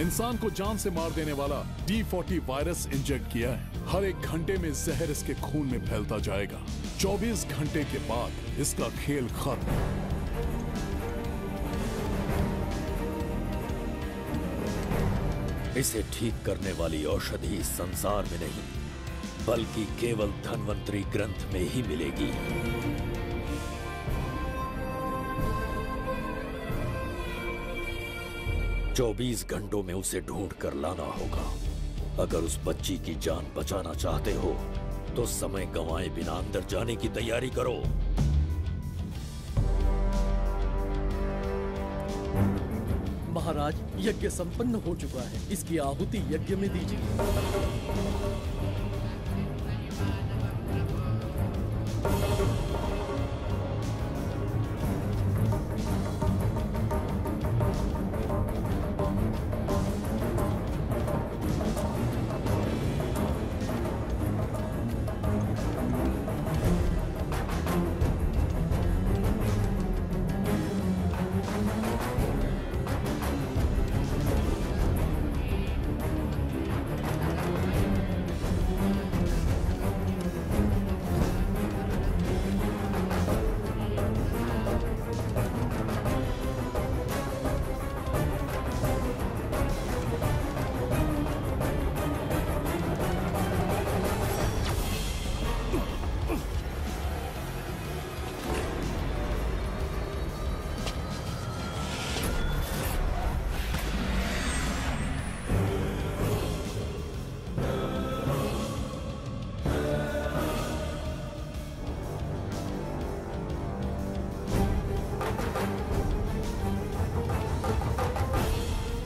इंसान को जान से मार देने वाला D40 वायरस इंजेक्ट किया है। हर एक घंटे में जहर इसके खून में फैलता जाएगा। 24 घंटे के बाद इसका खेल खत्म। इसे ठीक करने वाली औषधि संसार में नहीं, बल्कि केवल धन्वंतरी ग्रंथ में ही मिलेगी। चौबीस घंटों में उसे ढूंढ कर लाना होगा। अगर उस बच्ची की जान बचाना चाहते हो तो समय गंवाए बिना अंदर जाने की तैयारी करो। महाराज, यज्ञ संपन्न हो चुका है। इसकी आहुति यज्ञ में दीजिए।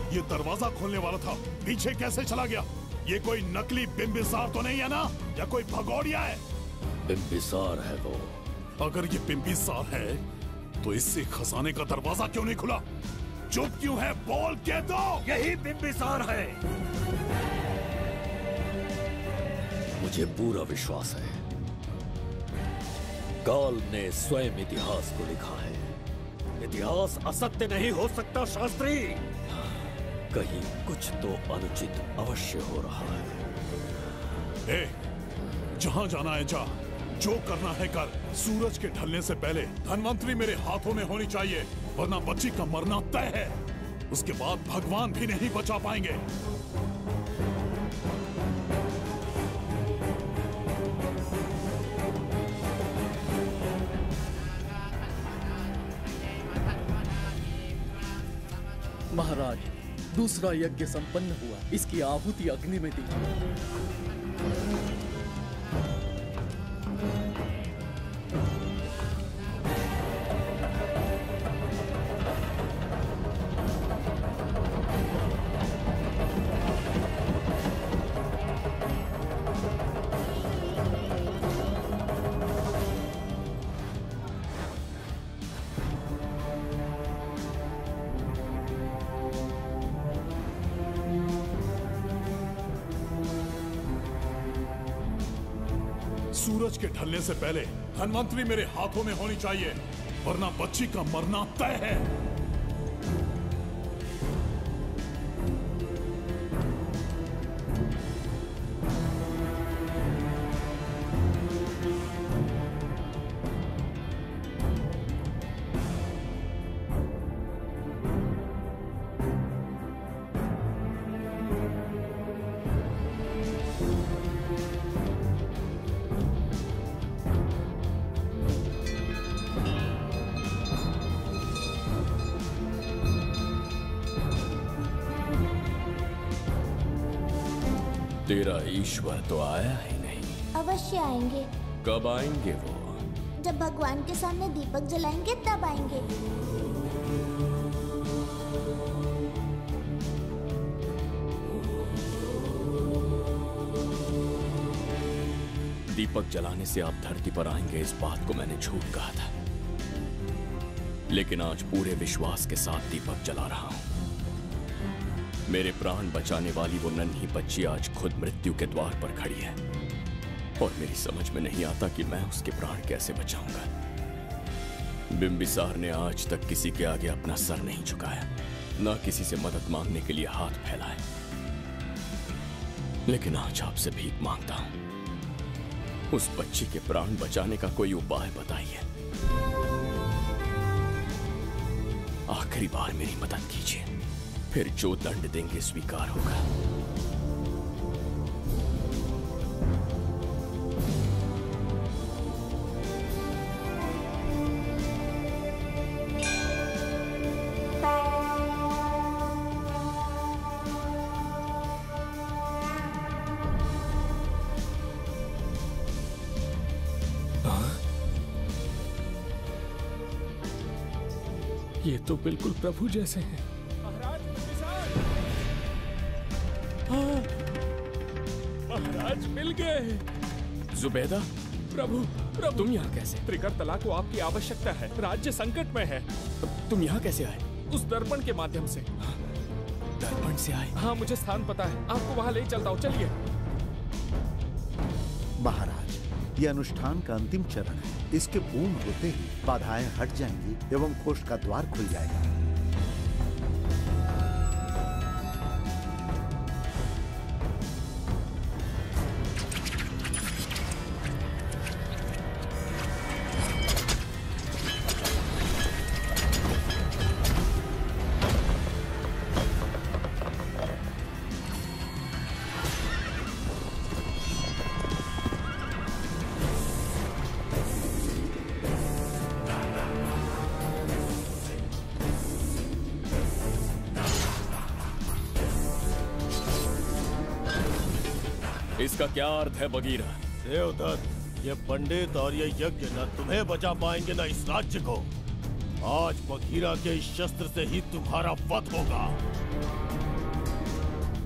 ये दरवाजा खोलने वाला था, पीछे कैसे चला गया? ये कोई नकली बिंबिसार तो नहीं है ना, या कोई भगोड़िया है? बिंबिसार है वो। अगर ये बिंबिसार है तो इससे खजाने का दरवाजा क्यों नहीं खुला? चुप क्यों है? बोल के दो। यही बिंबिसार है। मुझे पूरा विश्वास है, काल ने स्वयं इतिहास को लिखा है। इतिहास असत्य नहीं हो सकता शास्त्री। कहीं कुछ तो अनुचित अवश्य हो रहा है। ए, जहां जाना है जा, जो करना है कर। सूरज के ढलने से पहले धनवंतरी मेरे हाथों में होनी चाहिए, वरना बच्ची का मरना तय है। उसके बाद भगवान भी नहीं बचा पाएंगे। महाराज, दूसरा यज्ञ संपन्न हुआ। इसकी आहुति अग्नि में दीजिए। सूरज के ढलने से पहले धनवंतरी मेरे हाथों में होनी चाहिए, वरना बच्ची का मरना तय है। तेरा ईश्वर तो आया ही नहीं। अवश्य आएंगे। कब आएंगे वो? जब भगवान के सामने दीपक जलाएंगे तब आएंगे। दीपक जलाने से आप धरती पर आएंगे, इस बात को मैंने झूठ कहा था। लेकिन आज पूरे विश्वास के साथ दीपक जला रहा हूं। मेरे प्राण बचाने वाली वो नन्ही बच्ची आज खुद मृत्यु के द्वार पर खड़ी है और मेरी समझ में नहीं आता कि मैं उसके प्राण कैसे बचाऊंगा। बिंबिसार ने आज तक किसी के आगे अपना सर नहीं झुकाया, ना किसी से मदद मांगने के लिए हाथ फैलाए। लेकिन आज आपसे भीख मांगता हूं, उस बच्ची के प्राण बचाने का कोई उपाय बताइए। आखिरी बार मेरी मदद कीजिए, फिर जो दंड देंगे स्वीकार होगा। ये तो बिल्कुल प्रभु जैसे हैं। महाराज मिल गए। जुबैदा, प्रभु प्रभु तुम यहाँ कैसे? त्रिकर तला को आपकी आवश्यकता है, राज्य संकट में है। तुम यहाँ कैसे आए? उस दर्पण के माध्यम से। दर्पण से आए? हाँ, मुझे स्थान पता है, आपको वहाँ ले चलता हूँ, चलिए। महाराज, ये अनुष्ठान का अंतिम चरण है। इसके पूर्ण होते ही बाधाएं हट जाएंगी एवं कोष का द्वार खुल जाएगा। इसका क्या अर्थ है बगीरा? देवदत्त, ये पंडित और ये यज्ञ न तुम्हें बचा पाएंगे न इस राज्य को। आज बगीरा के इस शस्त्र से ही तुम्हारा वध होगा।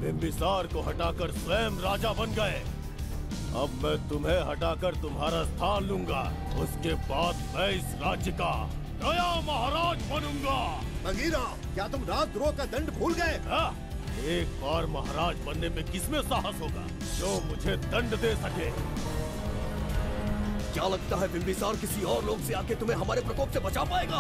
बिंबिसार को हटाकर स्वयं राजा बन गए। अब मैं तुम्हें हटाकर तुम्हारा स्थान लूंगा। उसके बाद मैं इस राज्य का नया महाराज बनूंगा। बगीरा, क्या तुम राजद्रोह का दंड भूल गए? एक बार महाराज बनने में किसमें साहस होगा जो मुझे दंड दे सके? क्या लगता है बिंबिसार किसी और लोग से आके तुम्हें हमारे प्रकोप से बचा पाएगा?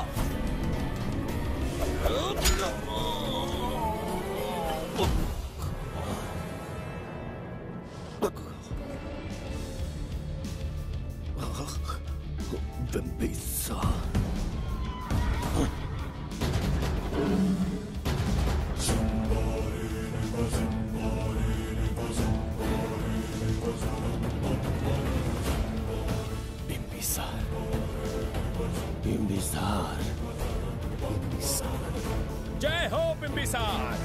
जय हो बिंबिसार।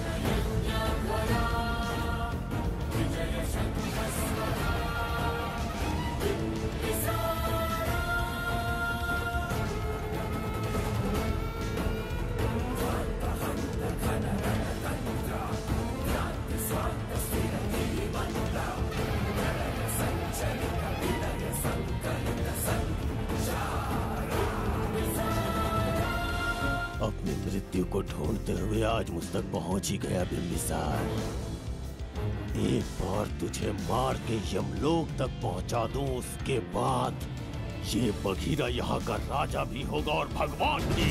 अपनी मृत्यु को ढूंढते हुए आज मुझ तक पहुंच ही गया बिंबिसार। एक बार तुझे मार के यमलोक तक पहुंचा दूं, उसके बाद ये बघीरा यहाँ का राजा भी होगा और भगवान भी।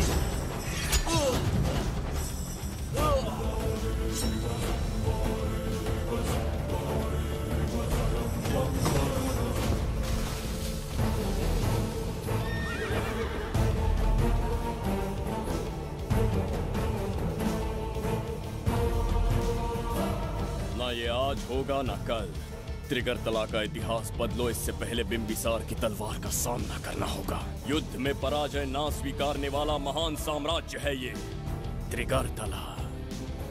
ना ये आज होगा ना कल। त्रिगर्तला का इतिहास बदलो, इससे पहले बिंबिसार की तलवार का सामना करना होगा। युद्ध में पराजय ना स्वीकारने वाला महान साम्राज्य है ये त्रिगर्तला।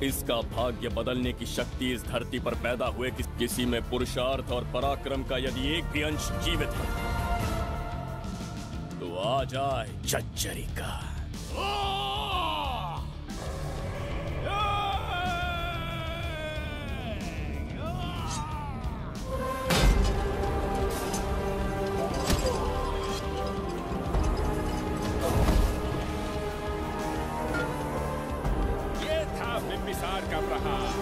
इसका भाग्य बदलने की शक्ति इस धरती पर पैदा हुए किसी में पुरुषार्थ और पराक्रम का यदि एक भी अंश जीवित है तो आ जाए चच्चरी का। बिंबिसार का प्रहार।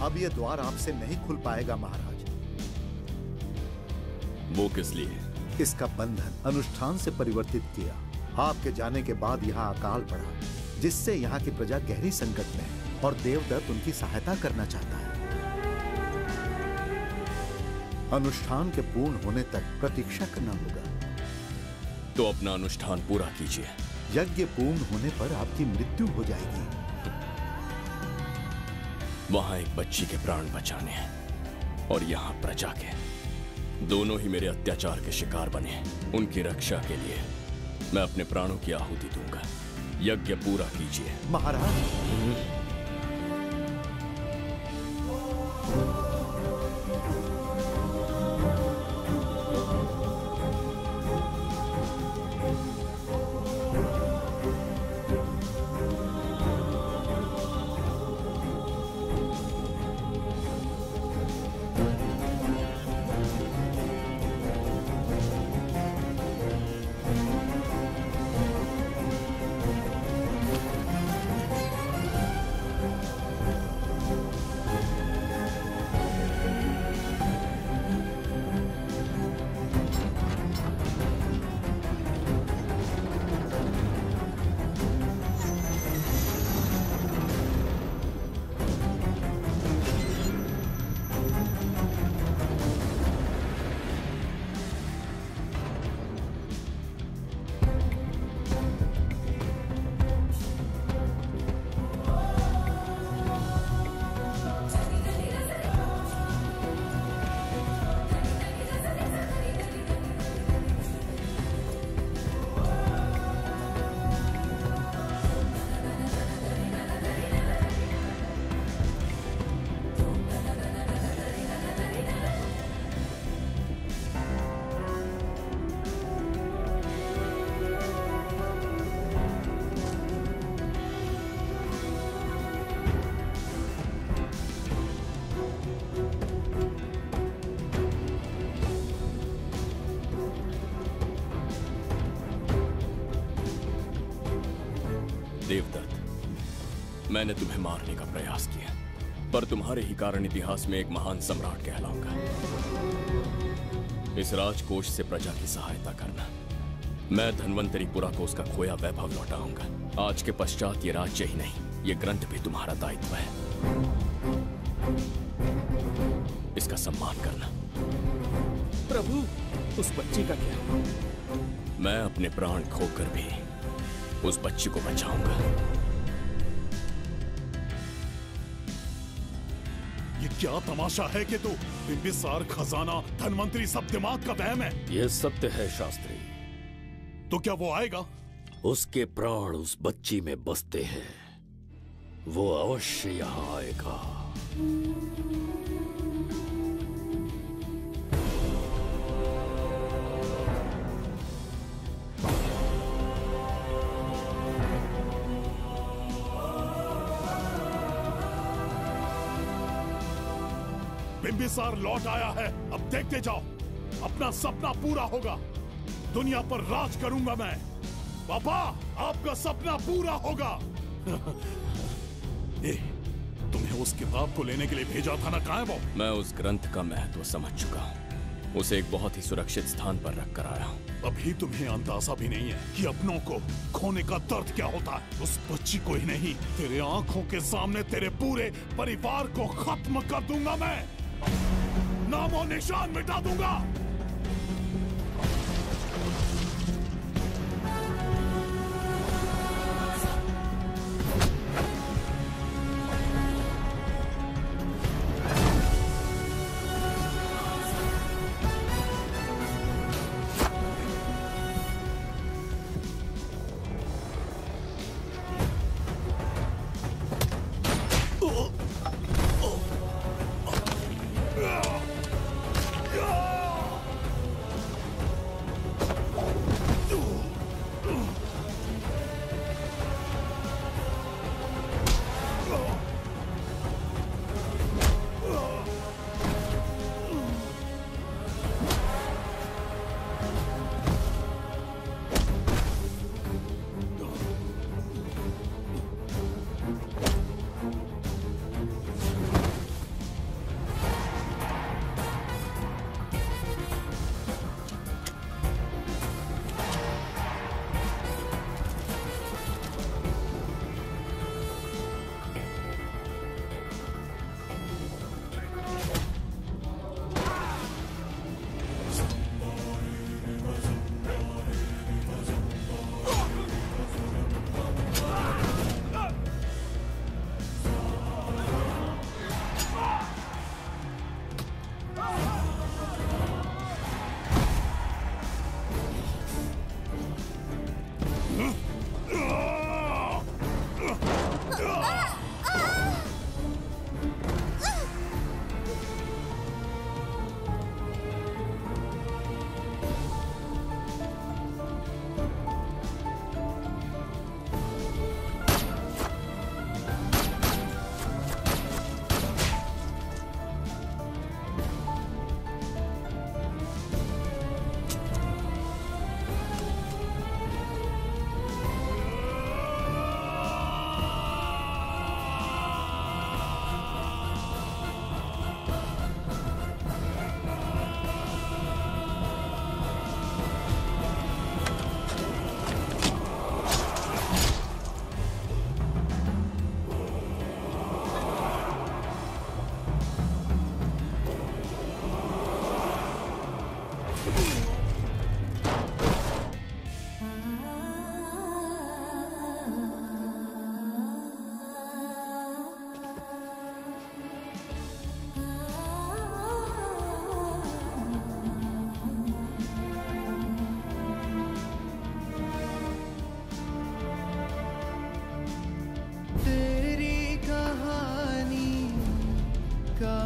अब ये द्वार आपसे नहीं खुल पाएगा महाराज। वो किस लिए? इसका बंधन अनुष्ठान से परिवर्तित किया। आपके जाने के बाद यहाँ अकाल पड़ा, जिससे यहाँ की प्रजा गहरी संकट में है और देवदत्त उनकी सहायता करना चाहता है। अनुष्ठान के पूर्ण होने तक प्रतीक्षा करना होगा। तो अपना अनुष्ठान पूरा कीजिए। यज्ञ पूर्ण होने पर आपकी मृत्यु हो जाएगी। वहां एक बच्ची के प्राण बचाने हैं और यहाँ प्रजा के। दोनों ही मेरे अत्याचार के शिकार बने। उनकी रक्षा के लिए मैं अपने प्राणों की आहुति दूंगा। यज्ञ पूरा कीजिए महाराज। देवदत्त, मैंने तुम्हें मारने का प्रयास किया, पर तुम्हारे ही कारण इतिहास में एक महान सम्राट कहलाऊंगा। इस राजकोष से प्रजा की सहायता करना। मैं धन्वंतरीपुरा को उसका खोया वैभव लौटाऊंगा। आज के पश्चात ये राज्य ही नहीं, ये ग्रंथ भी तुम्हारा दायित्व है। इसका सम्मान करना। प्रभु, उस बच्ची का क्या? मैं अपने प्राण खोकर भी उस बच्ची को बचाऊंगा। ये क्या तमाशा है कि तू बिंबिसार खजाना धनवंतरी सब दिमाग का वहम है? यह सत्य है शास्त्री। तो क्या वो आएगा? उसके प्राण उस बच्ची में बसते हैं, वो अवश्य यहाँ आएगा। बिंबिसार लौट आया है, अब देखते जाओ, अपना सपना पूरा होगा। दुनिया पर राज करूंगा मैं। पापा, आपका सपना पूरा होगा। तुम्हें उस किताब को लेने के लिए भेजा था ना, कहाँ है वो? मैं उस ग्रंथ का महत्व समझ चुका हूँ। उसे एक बहुत ही सुरक्षित स्थान पर रख कर आया हूँ। अभी तुम्हें अंदाजा भी नहीं है कि अपनों को खोने का दर्द क्या होता है। उस बच्ची को ही नहीं, तेरे आंखों के सामने तेरे पूरे परिवार को खत्म कर दूंगा मैं। नामो निशान मिटा दूंगा।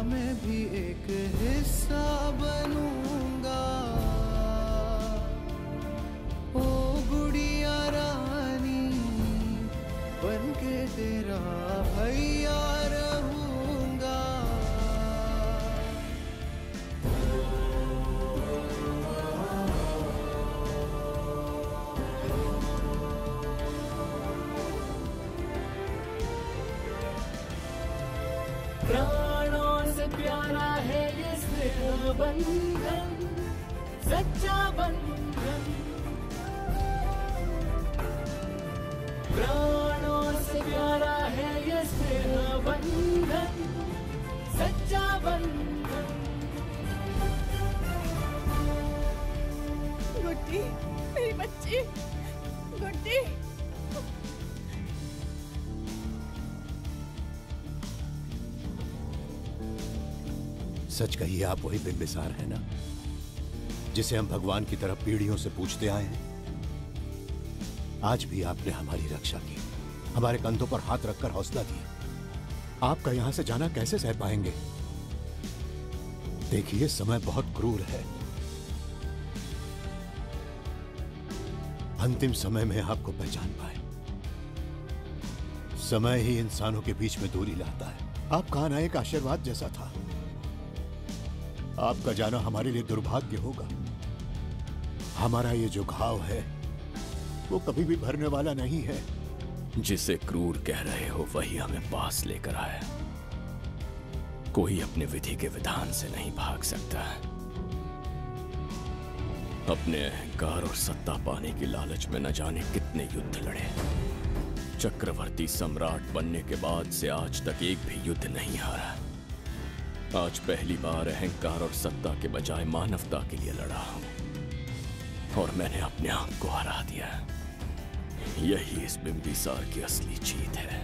मैं भी एक हिस्सा बनूंगा। प्यारा है ये स्नेह बंधन, सच्चा बंधन। प्राणों से प्यारा है ये स्नेह बंधन, सच्चा बंधन। गुड्डी, मेरी बच्ची, गुड्डी। सच कहिए, आप वही बिंबिसार है ना, जिसे हम भगवान की तरफ पीढ़ियों से पूछते आए हैं। आज भी आपने हमारी रक्षा की, हमारे कंधों पर हाथ रखकर हौसला दिया। आपका यहां से जाना कैसे सह पाएंगे? देखिए, समय बहुत क्रूर है। अंतिम समय में आपको पहचान पाए। समय ही इंसानों के बीच में दूरी लाता है। आपका आना एक आशीर्वाद जैसा था। आपका जाना हमारे लिए दुर्भाग्य होगा। हमारा ये जो घाव है वो कभी भी भरने वाला नहीं है। जिसे क्रूर कह रहे हो वही हमें पास लेकर आया। कोई अपने विधि के विधान से नहीं भाग सकता। अपने अहंकार और सत्ता पाने की लालच में न जाने कितने युद्ध लड़े। चक्रवर्ती सम्राट बनने के बाद से आज तक एक भी युद्ध नहीं हारा। आज पहली बार अहंकार और सत्ता के बजाय मानवता के लिए लड़ा हूं, और मैंने अपने आप को हरा दिया। यही इस बिंबिसार की असली जीत है।